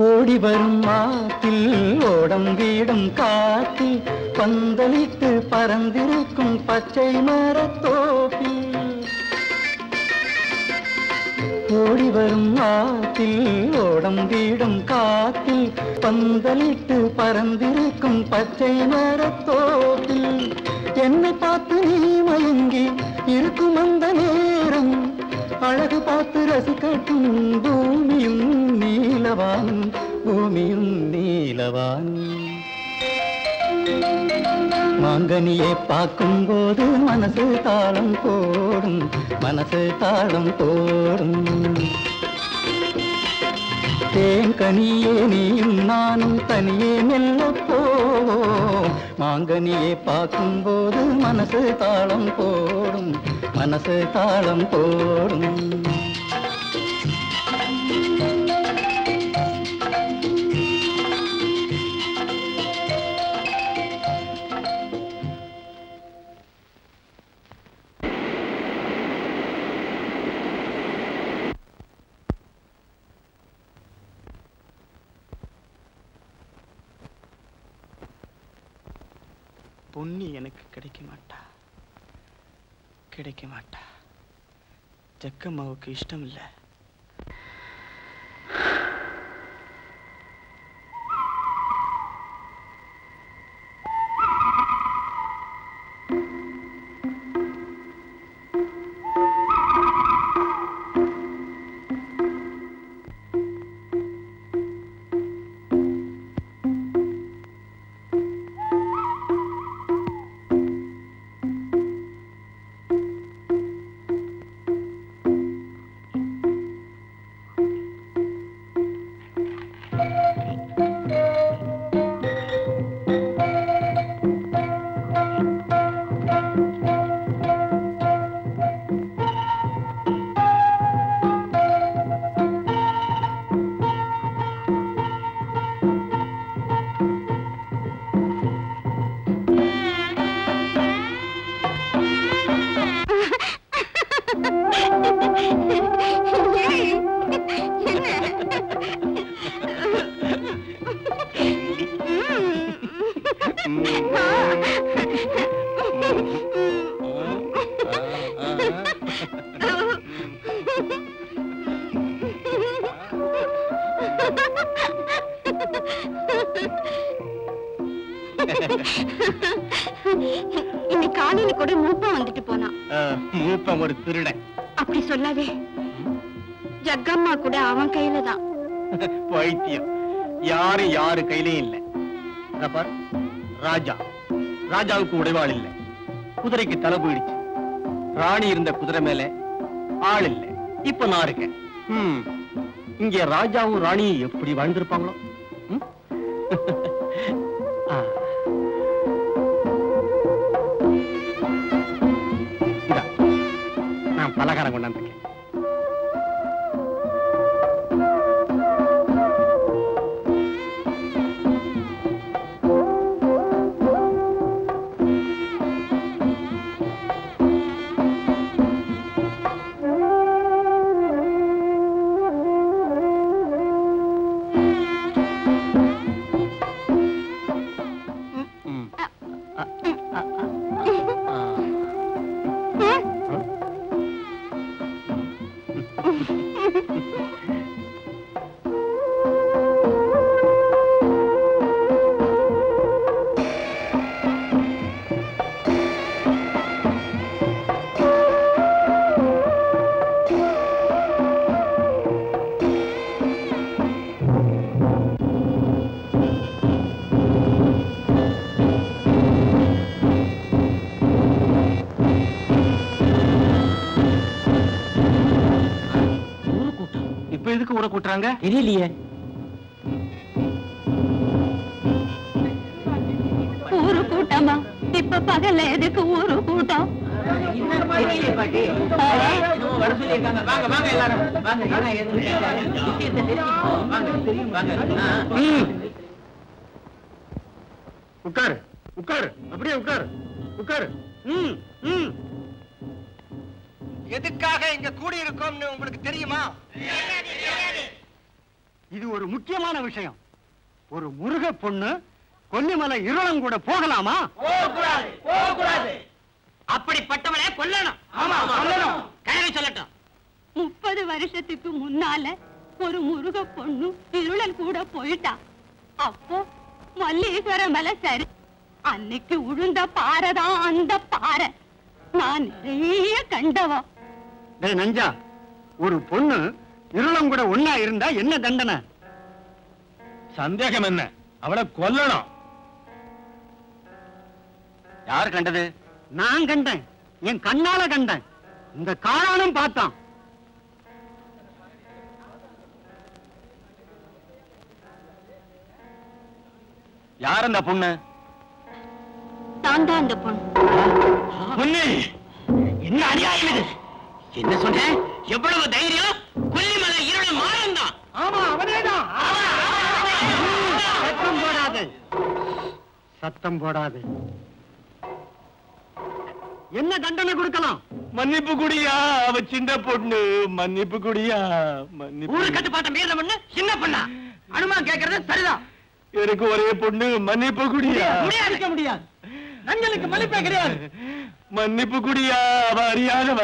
ஓடி வரும் ஆத்தில் ஓடம் வீடும் காத்தில் பந்தலிட்டு பறந்திருக்கும் பச்சை மரத்தோப்பில். ஓடி வரும் ஆத்தில் ஓடம் வீடும் காத்தில் பந்தலிட்டு பறந்திருக்கும் பச்சை மரத்தோப்பில். என்னை பார்த்து நீ மயங்கி இருக்கும் அந்த நேரம், அழகு பார்த்து ரசிக்கட்டும் பூமியும் நீலவானும், பூமியும் நீலவானும். மாங்கனியை பார்க்கும்போது மனசு தாளம் போடும், மனசு தாளம் போடும். தேன் கனியே நீயும் நானும் தனியே மெல்ல போவோம். மாங்கனியை பார்க்கும்போது மனசு தாளம் போடும், மனசு தாளம் போடும். பொன்னி எனக்கு கிடைக்க மாட்டா, கிடைக்க மாட்டா. ஜக்கம்மாவுக்கு இஷ்டம் இல்லை. இன்னைக்கு காலையில கூட மூப்பம் வந்துட்டு போனான். மூப்பம் ஒரு திருடன். அப்படி சொல்லாதே. ஜக்கம்மா கூட அவன் கையில தான். பைத்தியம். யாரு கையிலயும் இல்ல. இத பார், ராஜாவுக்கு உடைவாள் இல்ல, குதிரைக்கு தலை போயிடுச்சு. ராணி இருந்த குதிரை மேல ஆள் இல்ல, இப்ப நான் இருக்கேன். இங்க ராஜாவும் ராணியும் எப்படி வாழ்ந்திருப்பாங்களோ. இதா, நான் பலகாரம் கொண்டாந்துருக்கேன். எதுக்கு ஊரை கூட்டுறாங்க தெரியலையே. ஊரு கூட்டமா? இப்ப பகல்ல எதுக்கு ஊரு கூட்டம்? உட்காரு உட்காரு, அப்படியே உட்காரு உட்காரு. எதுக்காக இங்க கூடி இருக்கோம்னு உங்களுக்கு தெரியுமா? இது ஒரு முக்கியமான விஷயம். ஒரு முருக பொண்ணு கொல்லிமலை இருளம் கூட போகலாமா? போகக்கூடாது. அப்படிப்பட்டவளை கொல்லணும். ஆமா, கொல்லணும். கனவை சொல்லட்டும். 30 வருஷத்துக்கு முன்னால ஒரு முருக பொண்ணு இருளன் கூட போயிட்டா. அப்போ மல்லீஸ்வர மலை சரி, அன்னைக்கு உழுந்த பாறைதான் அந்த பாறை. நான் நிறைய கண்டவா. நஞ்சா, ஒரு பொண்ணு இருளம் கூட ஒன்னா இருந்தா என்ன தண்டனை? சந்தேகம் என்ன? அவளை கொல்லணும். யார் கண்டது? நான் கண்டேன், என் கண்ணால கண்டேன். இந்த காளானும் பார்த்தான். யார் அந்த பொண்ணு? நான் தான் அந்த பொண்ணு. பொண்ணு, என்ன அநியாயம் இது? என்ன சொன்ன? எவ்வளவு தைரியம்? கொல்லிமலை இருள மாறன் தான். ஆமா, அவனேதான். சத்தம் போடாது, சத்தம் போடாது. என்ன தண்டனை கொடுக்கலாம்? மன்னிப்பு குடியா, அவ சின்ன பொண்ணு. மன்னிப்பு குடியா, மன்னிப்பு. ஊரு கட்டுப்பாட்டை மீறின பொண்ணு சின்ன பொண்ணா? அனுமான் கேட்கறது சரிதான். எனக்கு ஒரே பொண்ணு, மன்னிப்பு குடியா. முடியாது முடியாது. நஞ்சலுக்கு மன்னிப்பே கிடையாது. மன்னிப்பு குடியா, அவ அறியாதவ.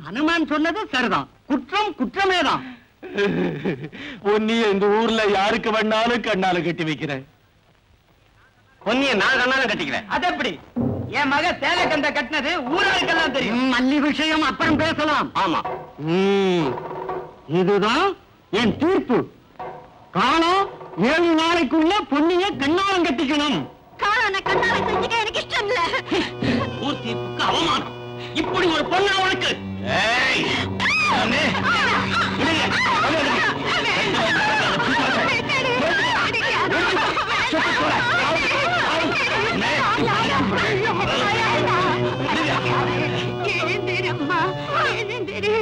அனுமான் சொன்னது சரிதான். குற்றம் குற்றமேதான். பொன்னிய இந்த ஊர்ல யாருக்கு வேணாலும் கண்ணால கட்டி வைக்கிறேன். பொன்னிய நான் கண்ணால கட்டிக்கிறேன். அது எப்படி? என் மக சேலை கந்த கட்டினது ஊராளுக்கெல்லாம் தெரியும். மல்லி விஷயம் அப்புறம் பேசலாம். ஆமா, இதுதான் என் தீர்ப்பு. காலம் 7 நாளைக்குள்ள பொன்னிய கண்ணாலம் கட்டிக்கணும். காளான கண்ணால செஞ்சுக்க எனக்கு இஷ்டம் இல்ல. ஊர் தீர்ப்புக்கு அவமானம். இப்படி ஒரு பொண்ணு அவனுக்கு. எழுந்திரம்மா, எழுந்திரு.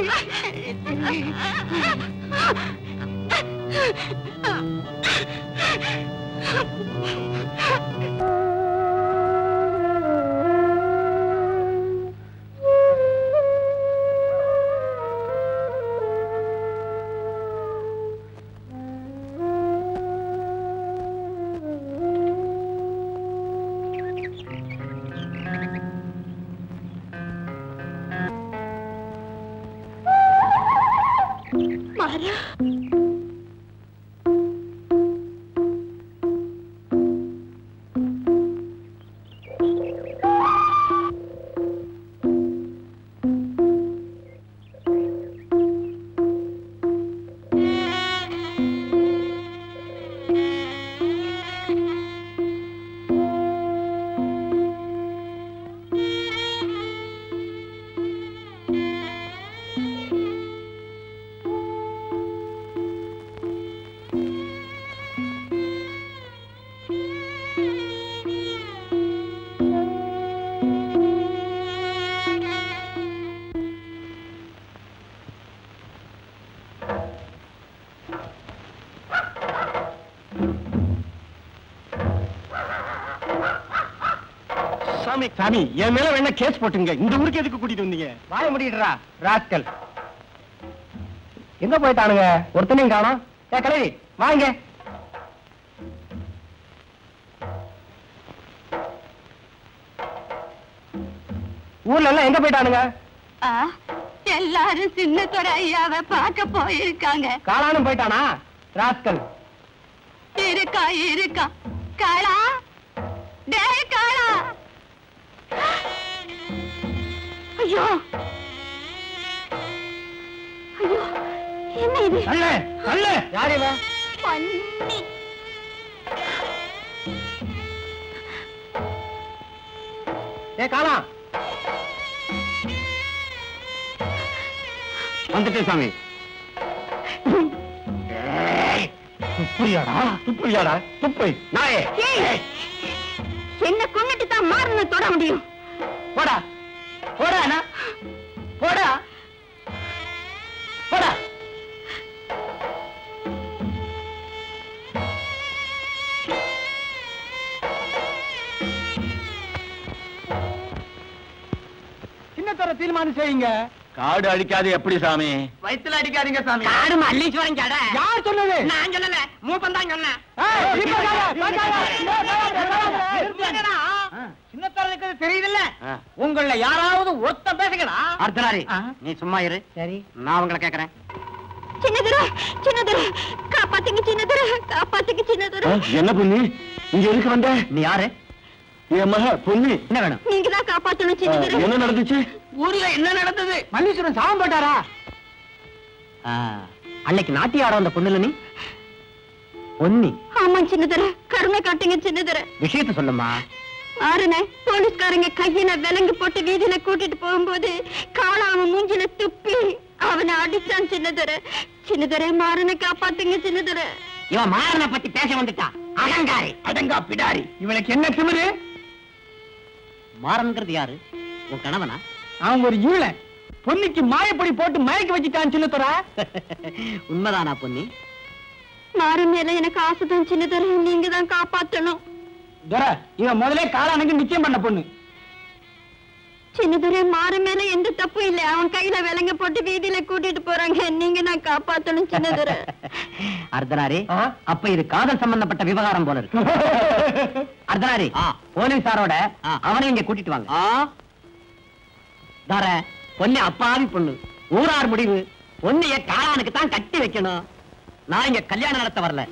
சாமி சாமி என் மேல வேணா கேஸ் போட்டுங்க. இந்த ஊருக்கு எதுக்கு கூட்டிட்டு வந்தீங்க? வாய முடிடுறா ராஸ்கல். எங்க போயிட்டானுங்க? ஒருத்தனையும் காணோம். ஏ கலவி வாங்க. ஊர்ல எல்லாம் எங்க போயிட்டானுங்க? எல்லாரும் சின்னத்துறை ஐயாவை பார்க்க போயிருக்காங்க. காளானும் போயிட்டானா? ராஸ்கல். இருக்கா காளா, டேய் காளா. ஐயோ ஐயோ, என்ன இது? அல்ல அல்ல யார் இவ? பன்னி. ஏ காளா வந்துட்டேன் சாமி. துப்புறியாடா துப்புறியாடா துப்பு நாயே. ஏய், என்ன கொன்னுட்டு தான் மாறன தொட முடியும். போடா போடா அண்ணா. போடா போடா. சின்னத்தர தீர்மானம் செய்யுங்க. காடு அடிக்காது எப்படி சாமி? வயித்துல அடிக்காதீங்க சாமி. காடு மல்லீஸ்வரன் ஜட. யார் சொன்னது? நான் சொல்லல, மூப்பன் தான் சொன்னேன். சின்னத்தரனுக்கு தெரியுதுல்ல? உங்கள யாராவது ஒருத்த பேசுகிறா? அர்த்தனாரி நீ சும்மா இரு. சரி. நான் உங்களை கேக்குறேன். சின்னதுரை காப்பாத்துங்க, சின்னதுரை காப்பாத்துங்க, சின்னதுரை. என்ன பொண்ணு இங்க எதுக்கு வந்த? நீ யாரு? என் மக பொண்ணு. என்ன வேணும்? நீங்க தான் காப்பாத்தணும், சின்னதுரை. என்ன நடந்துச்சு? ஊர்ல என்ன நடந்தது? மல்லீஸ்வரன் சாபம் போட்டாரா? அன்னைக்கு நாட்டிய ஆட வந்த பொண்ணுல நீ பொன்னி. ஆமா சின்னதுரை, கருணை காட்டுங்க சின்னதுரை. விஷயத்த சொல்லுமா. ஆறுனே, போலீஸ்காரங்க கையில விலங்கு போட்டு வீதியில கூட்டிட்டு போகும்போது காளா அவன் மூஞ்சில துப்பி அவனை அடிச்சான் சின்னதுரை. சின்னதுரை மாறனை காப்பாத்துங்க சின்னதுரை. இவன் மாறனை பத்தி பேச வந்துட்டா. அகங்காரி, அடங்கா பிடாரி. இவனுக்கு என்ன திமிரு? மாறன்கிறது யாரு? உன் கணவனா? அவன் ஒரு ஈழ பொன்னிக்கு மாயப்படி போட்டு மயக்க வச்சுட்டான் சின்னத்துறா. உண்மைதானா பொன்னி? மாறன் மேல எனக்கு ஆசைதான் சின்னதுரை, நீங்க தான் காப்பாத்தணும். இவன் முதலே காளானுக்கு நிச்சயம் பண்ண பொண்ணு. சின்னதுரை மாறன் மேல எந்த தப்பு இல்ல. அவன் கையில விலங்க போட்டு வீதியில கூட்டிட்டு போறாங்க, நீங்க தான் காப்பாத்தணும் சின்னதுரை. அர்த்தனாரி அப்ப இது காதல் சம்பந்தப்பட்ட விவகாரம் போல இருக்கு. அர்த்தனாரி போலீசாரோட அவனை இங்க கூட்டிட்டு வாங்க. தார பொண்ணு அப்பாவி பொண்ணு, ஊரார் முடிவு. பொண்ணைய காளானுக்கு தான் கட்டி வைக்கணும். நான் இங்க கல்யாணம் நடத்த வரல.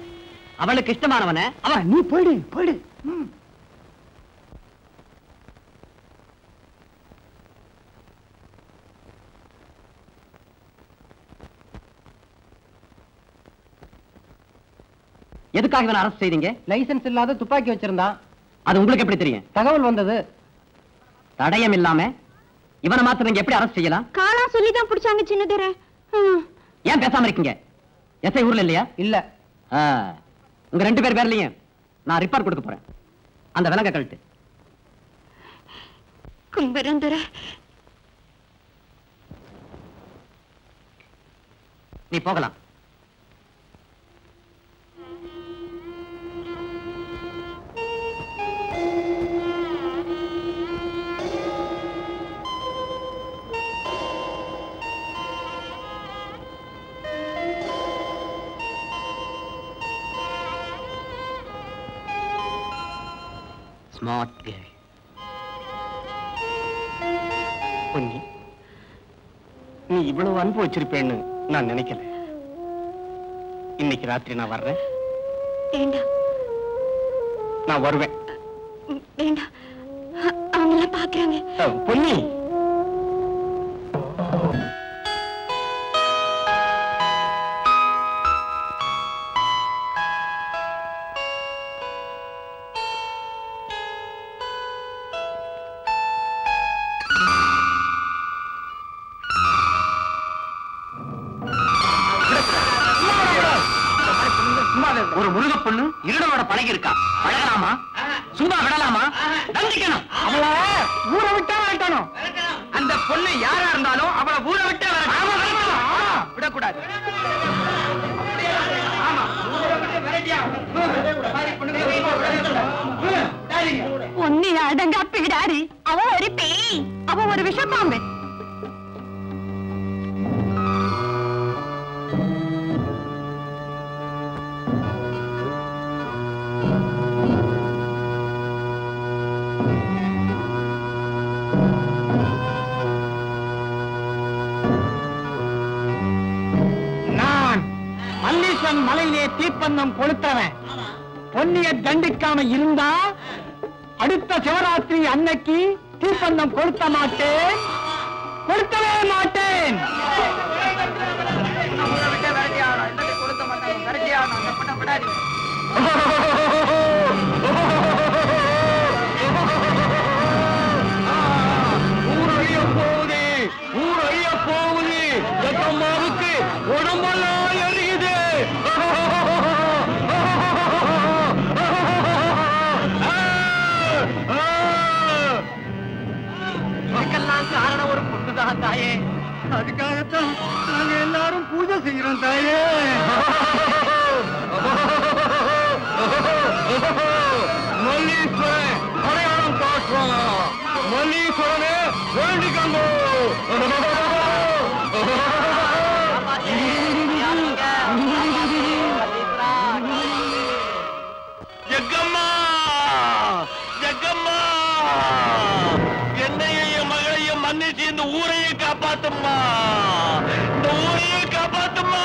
அவளுக்கு இஷ்டமானவன அவன். நீ போயிடு போயிடு. எதுக்காக இவனை அரசு செய்தீங்க? லைசென்ஸ் இல்லாத துப்பாக்கி வச்சிருந்தான். அது உங்களுக்கு எப்படி தெரியும்? தகவல் வந்தது. தடயம் இல்லாம இவனை மாத்திரம் நீங்க எப்படி அரசு செய்யலாம்? காளா சொல்லிதான் பிடிச்சாங்க சின்னதுரை. ஏன் பேசாம இருக்கீங்க? எஸ்ஐ ஊர்ல இல்லையா? இல்ல. உங்க 2 பேர் பேர்லயும் நான் ரிப்போர்ட் கொடுக்க போறேன். அந்த விலங்க கழட்டு. கும்பரந்துரை, நீ போகலாம். Smart girl. பொன்னி, நீ இவ்வளவு அன்பு வச்சிருப்பேன்னு நான் நினைக்கல. இன்னைக்கு ராத்திரி நான் வர்றேன். வேண்டாம். நான் வருவேன். வேண்டாம், அவங்கள பாக்குறாங்க. பொன்னி, ஒரு முருக பொண்ணு இருடனோட பழகி இருக்கா. பழகலாமா? சும்மா விடலாமா? தண்டிக்கணும். அவளை ஊரை விட்டா வரட்டணும். அந்த பொண்ணு யாரா இருந்தாலும் அவளை ஊரை விட்டு விடக்கூடாது. பொண்ணு அடங்கா பிடாரி. மலையிலே தீப்பந்தம் கொளுத்தவன் பொன்னிய தண்டிக்காம இருந்தா அடுத்த சிவராத்திரி அன்னைக்கு தீப்பந்தம் கொளுத்த மாட்டேன், கொளுத்தவே மாட்டேன். ஊரழிய போகுது, ஊரழிய போகுது. ஜக்கம்மாவுக்கு உடம்பெல்லாம் எரியுது. இதுக்கெல்லாம் காரணம் ஒரு பொண்ணுதான் தாயே. அதுக்காகத்தான் நாங்க எல்லாரும் பூஜை செய்யறோம் தாயே. மல்லீஸ்வரன் அடையாளம் காட்டுறோம். மல்லீஸ்வரனே வேண்டிக்கங்கோ. ஜக்கம்மா, ஜக்கம்மா, என்னையும் என் மகளையும் மன்னிச்சு இந்த ஊரையே காப்பாத்தும்மா, இந்த ஊரையே காப்பாத்தும்மா.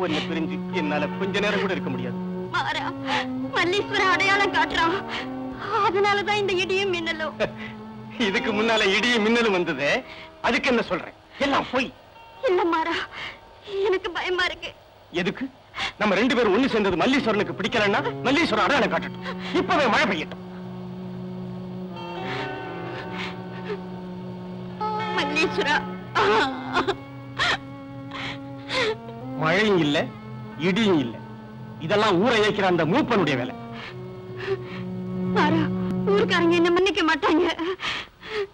உன்னை பிரிஞ்சு என்னால கொஞ்ச நேரம் கூட இருக்க முடியாது. மல்லீஸ்வரன் அடையாளம் காட்டுறான், அதனாலதான் இந்த இடியும் மின்னலும். இதுக்கு முன்னால இடியும் மின்னலும் வந்தது, அதுக்கு என்ன சொல்றேன்? எல்லாம் போய். இல்ல மாறா, எனக்கு பயமா இருக்கு. எதுக்கு? நம்ம ரெண்டு பேரும் ஒண்ணு சேர்ந்தது மல்லீஸ்வரனுக்கு பிடிக்கலன்னா மல்லீஸ்வரன் அடையாளம் காட்டட்டும். இப்பவே மழை பெய்யட்டும். மல்லீஸ்வரா, மழையும் இல்ல, இடியும் இல்ல. இதெல்லாம் ஊரை இயக்கிற அந்த மூப்பனுடைய வேலை. ஊருக்காரங்க என்ன மன்னிக்க மாட்டாங்க.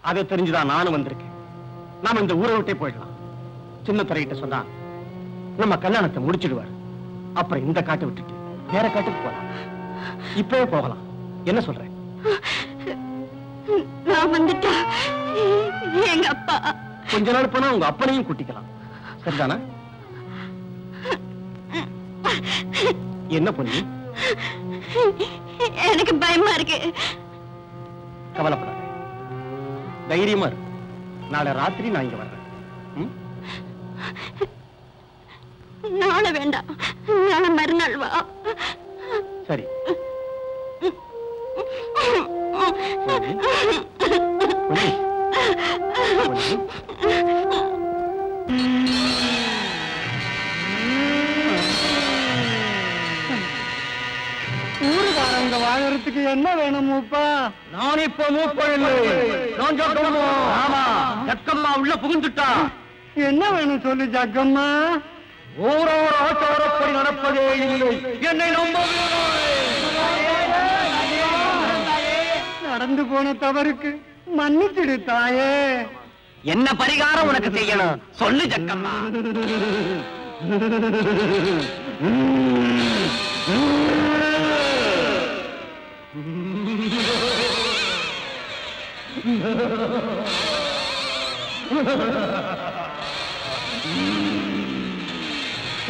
அதை தெரிஞ்சுதான் நானும் வந்திருக்கேன். நாம இந்த ஊரை விட்டே போயிடலாம். சின்ன துறையிட்ட சொன்னா நம்ம கல்யாணத்தை முடிச்சிடுவார். அப்புறம் இந்த காட்டை விட்டுட்டு வேற காட்டுக்கு போகலாம். இப்பவே போகலாம். என்ன சொல்றேன்? நான் வந்துட்டா எங்க அப்பா கொஞ்ச நாள் போனா உங்க அப்பனையும் கூட்டிக்கலாம். சரிதானா? என்ன பொண்ணு? எனக்கு பயமா இருக்கு. கவலைப்படாத, தைரியமா இரு. நாளை ராத்திரி நான் இங்க வர்றேன். நாளை வேண்டாம், நாளை மறுநாள் வா. சரி. ஊருக்காரங்க வாழறதுக்கு என்ன வேணும் மூப்பா? நான் இப்ப மூப்பழில்லை. ஆமா, ஜக்கம்மா உள்ள புகுந்துட்டா. என்ன வேணும் சொல்லு ஜக்கம்மா. ஊரோர் ஆச்சாரப்படி நடப்பதே இல்லை. என்னை நம்பவில்லை. நடந்து போன தவறுக்கு மன்னிச்சிடு தாயே. என்ன பரிகாரம் உனக்கு செய்யணும் சொல்லு ஜக்கம்மா.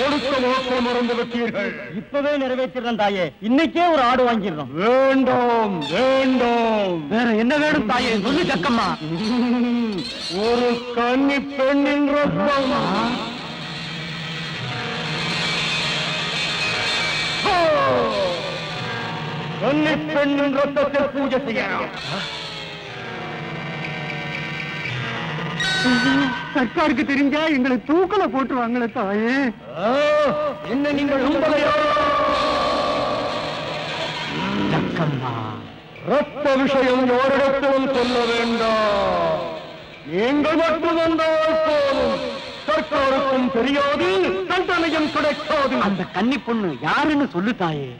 கொடுத்த நோக்கம் மறந்து விட்டீர்கள். இப்பவே நிறைவேற்றிடுறேன் தாயே. இன்னைக்கே ஒரு ஆடு வாங்கிடுறோம். வேண்டாம், வேண்டாம். வேற என்ன வேணும் தாயே? சொல்லு ஜக்கம்மா. ஒரு கன்னி பெண்ணின் ரத்தம். கன்னி பெண்ணின் ரத்தத்தை பூஜை செய்யணும். சர்க்காருக்கு தெரிஞ்சா எங்களை தூக்கல போட்டுருவாங்களே தாயே. என்ன நீங்கள் நம்பலையோ? ஜக்கம்மா, ரத்த விஷயம் யாரிடத்திலும் சொல்ல வேண்டாம். நீங்கள் மட்டும் வந்தால் போதும். சர்க்காருக்கும் தெரியாது, தண்டனையும் கிடைக்காது. அந்த கன்னி பொண்ணு யாருன்னு சொல்லு தாயே.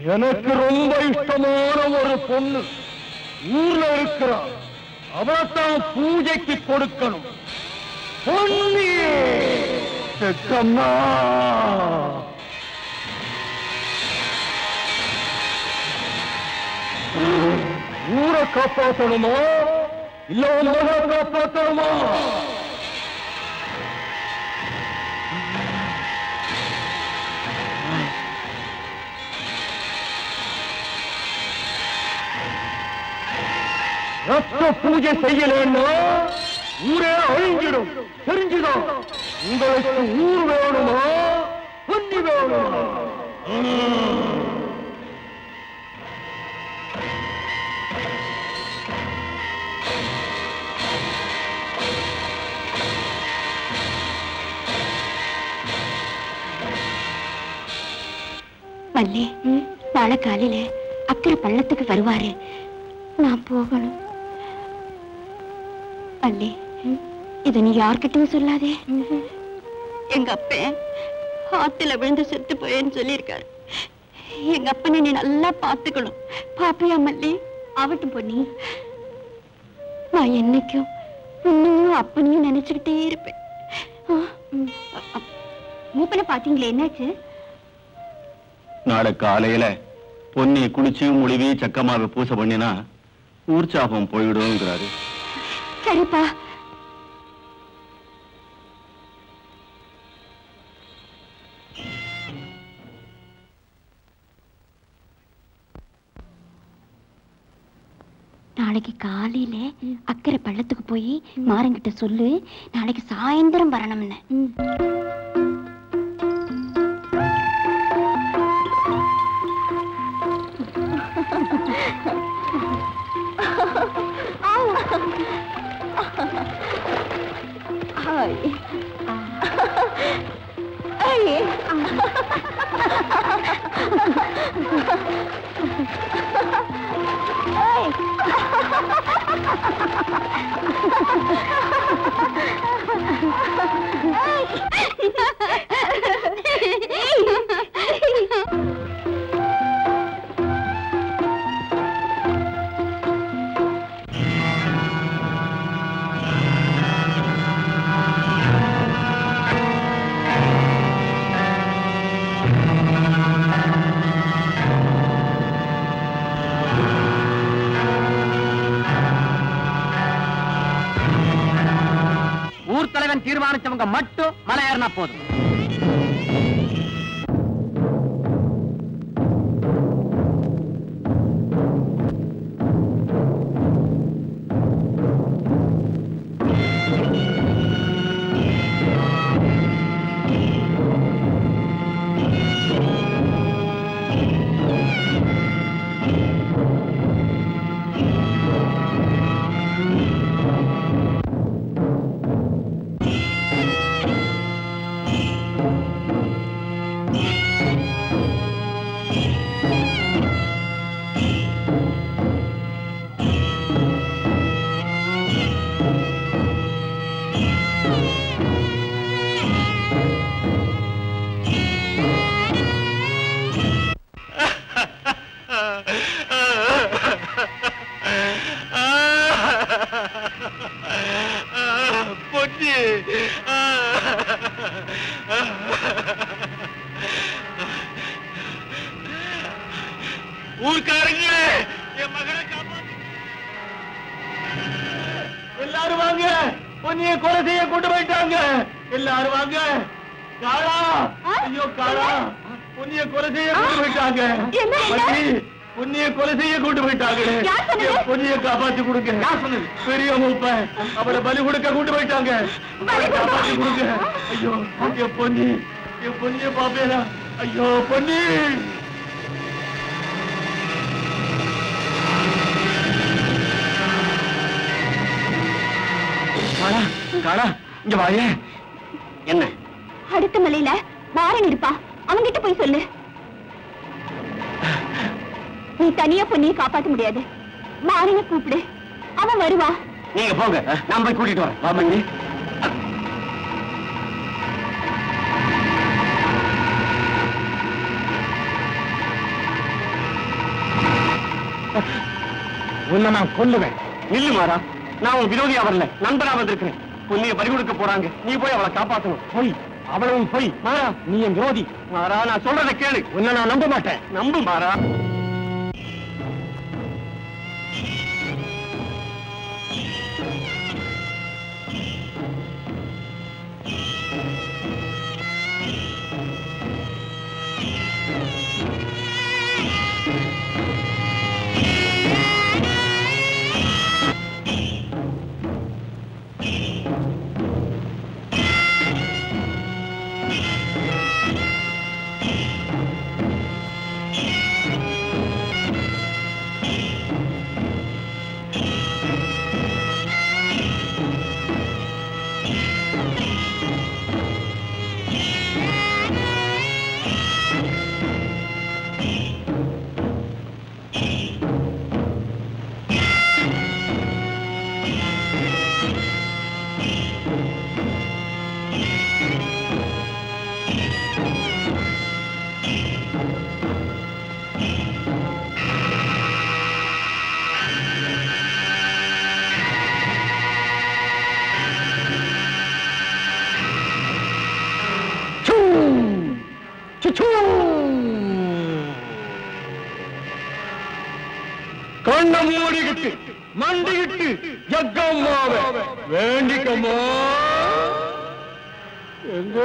எனக்கு ரொம்ப இஷ்டமான ஒரு பொண்ணு ஊர்ல இருக்கிறான். அவளைத்தான் பூஜைக்கு கொடுக்கணும். பொன்னி செக்கம்மா, ஊரை காப்பாற்றணுமா இல்ல உலக காப்பாற்றணுமா? ரத்த பூஜை செய்யலன்னா ஊரே அழிஞ்சிடும். தெரிஞ்சுதான். உங்களுக்கு ஊர் வேணுமா பொன்னி வேணுமா? மல்லி, நாளை காலையில அக்கறை பள்ளத்துக்கு வருவாரு. நான் போகணும். மல்லி, இத நீ யார்கிட்டயும் சொல்லாதே. எங்க அப்பன் ஆத்துல விழுந்து செத்து போயேன்னு சொல்லியிருக்காரு. எங்க அப்பனை நீ நல்லா பாத்துக்கணும். பாப்பியா மல்லி? ஆவட்டும் பொன்னி. நான் என்னைக்கும் உன்னையும் அப்பனையும் நினைச்சுக்கிட்டே இருப்பேன். மூப்பனை பாத்தீங்களே, என்னாச்சு? நாளை காலையில பொன்னி குளிச்சு முழுவி சக்கமாக பூசை பண்ணினா ஊர்ச்சாபம் போயிடுங்கிறாரு. சரிப்பா. நாளைக்கு காலையில அக்கறை பள்ளத்துக்கு போய் மாறங்கிட்ட சொல்லு, நாளைக்கு சாயந்தரம் வரணும்னு. ஊர் தலைவன் தீர்மானிச்சவங்க மட்டும் மலை ஏறினா போதும். ஊர்க்காரங்க என் மகனை காப்பாத்து. எல்லாரும் வாங்க, பொன்னியை கொலை செய்ய கொண்டு போயிட்டாங்க. எல்லாரும் வாங்க. காளா, ஐயோ காளா, பொன்னியை கொலை செய்ய கொண்டு போயிட்டாங்க. பொன்னியை கொலை செய்ய கொண்டு போயிட்டாங்க. பொன்னியை காப்பாத்தி கொடுங்க. பெரிய மூப்பன் அவளை பலி கொடுக்க கொண்டு போயிட்டாங்க. காப்பாத்தி கொடுங்க. ஐயோ என் பொன்னி, என் பொன்னியை பாப்பேனா? ஐயோ பொன்னி. காளா, காளா, இங்க வாயே. என்ன? அடுத்த மலையில மாறன் இருப்பா, அவங்கிட்ட போய் சொல்லு. நீ தனியா பொண்ணியை காப்பாற்ற முடியாது. மாறனை கூப்பிடு, அவன் வருவா. நீங்க போங்க, நான் போய் கூட்டிட்டு வரேன். வாமண்ணி. உன்னை நான் கொல்லுவேன். இல்ல மாறா, நான் உன் விரோதியா வரல, நண்பனா வந்திருக்கிறேன். பொன்னிய பறி கொடுக்க போறாங்க, நீ போய் அவளை காப்பாத்தணும். போய் அவளும் போய். மாறா, நீ என் விரோதி. மாறா, நான் சொல்றதை கேளு. உன்னை நான் நம்ப மாட்டேன். நம்பு மாறா. கண்ண மூடிக்கிட்டு மண்டிக்கிட்டு ஜக்கம்மாவ வேண்டிக்கம்மா. எங்க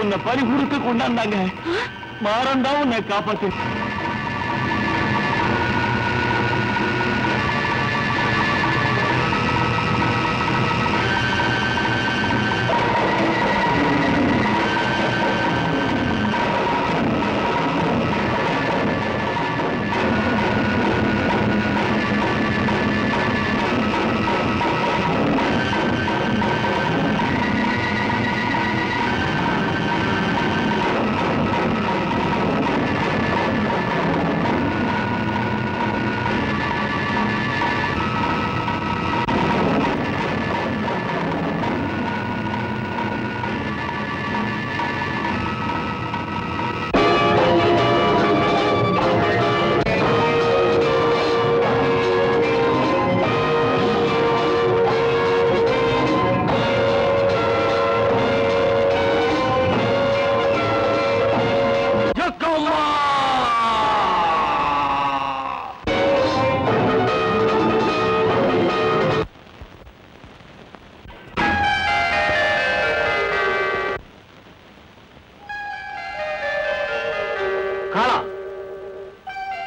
உன்னை பறி கொடுக்க கொண்டாந்தாங்க. மாறந்தான் உன்னை காப்பாத்து.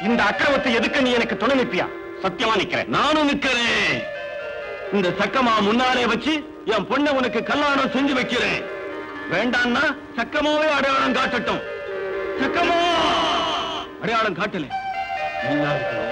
இந்த அக்கிரமத்தை எதுக்க நீ எனக்கு துணை நிற்பியா? சத்தியமா நிக்கிறேன். நானும் நிக்கிறேன். இந்த சக்கமா முன்னாலே வச்சு என் பொண்ணை உனக்கு கல்யாணம் செஞ்சு வைக்கிறேன். வேண்டான்னா சக்கமாவே அடையாளம் காட்டட்டும். சக்கமா அடையாளம் காட்டல. நல்லா இருக்கணும்.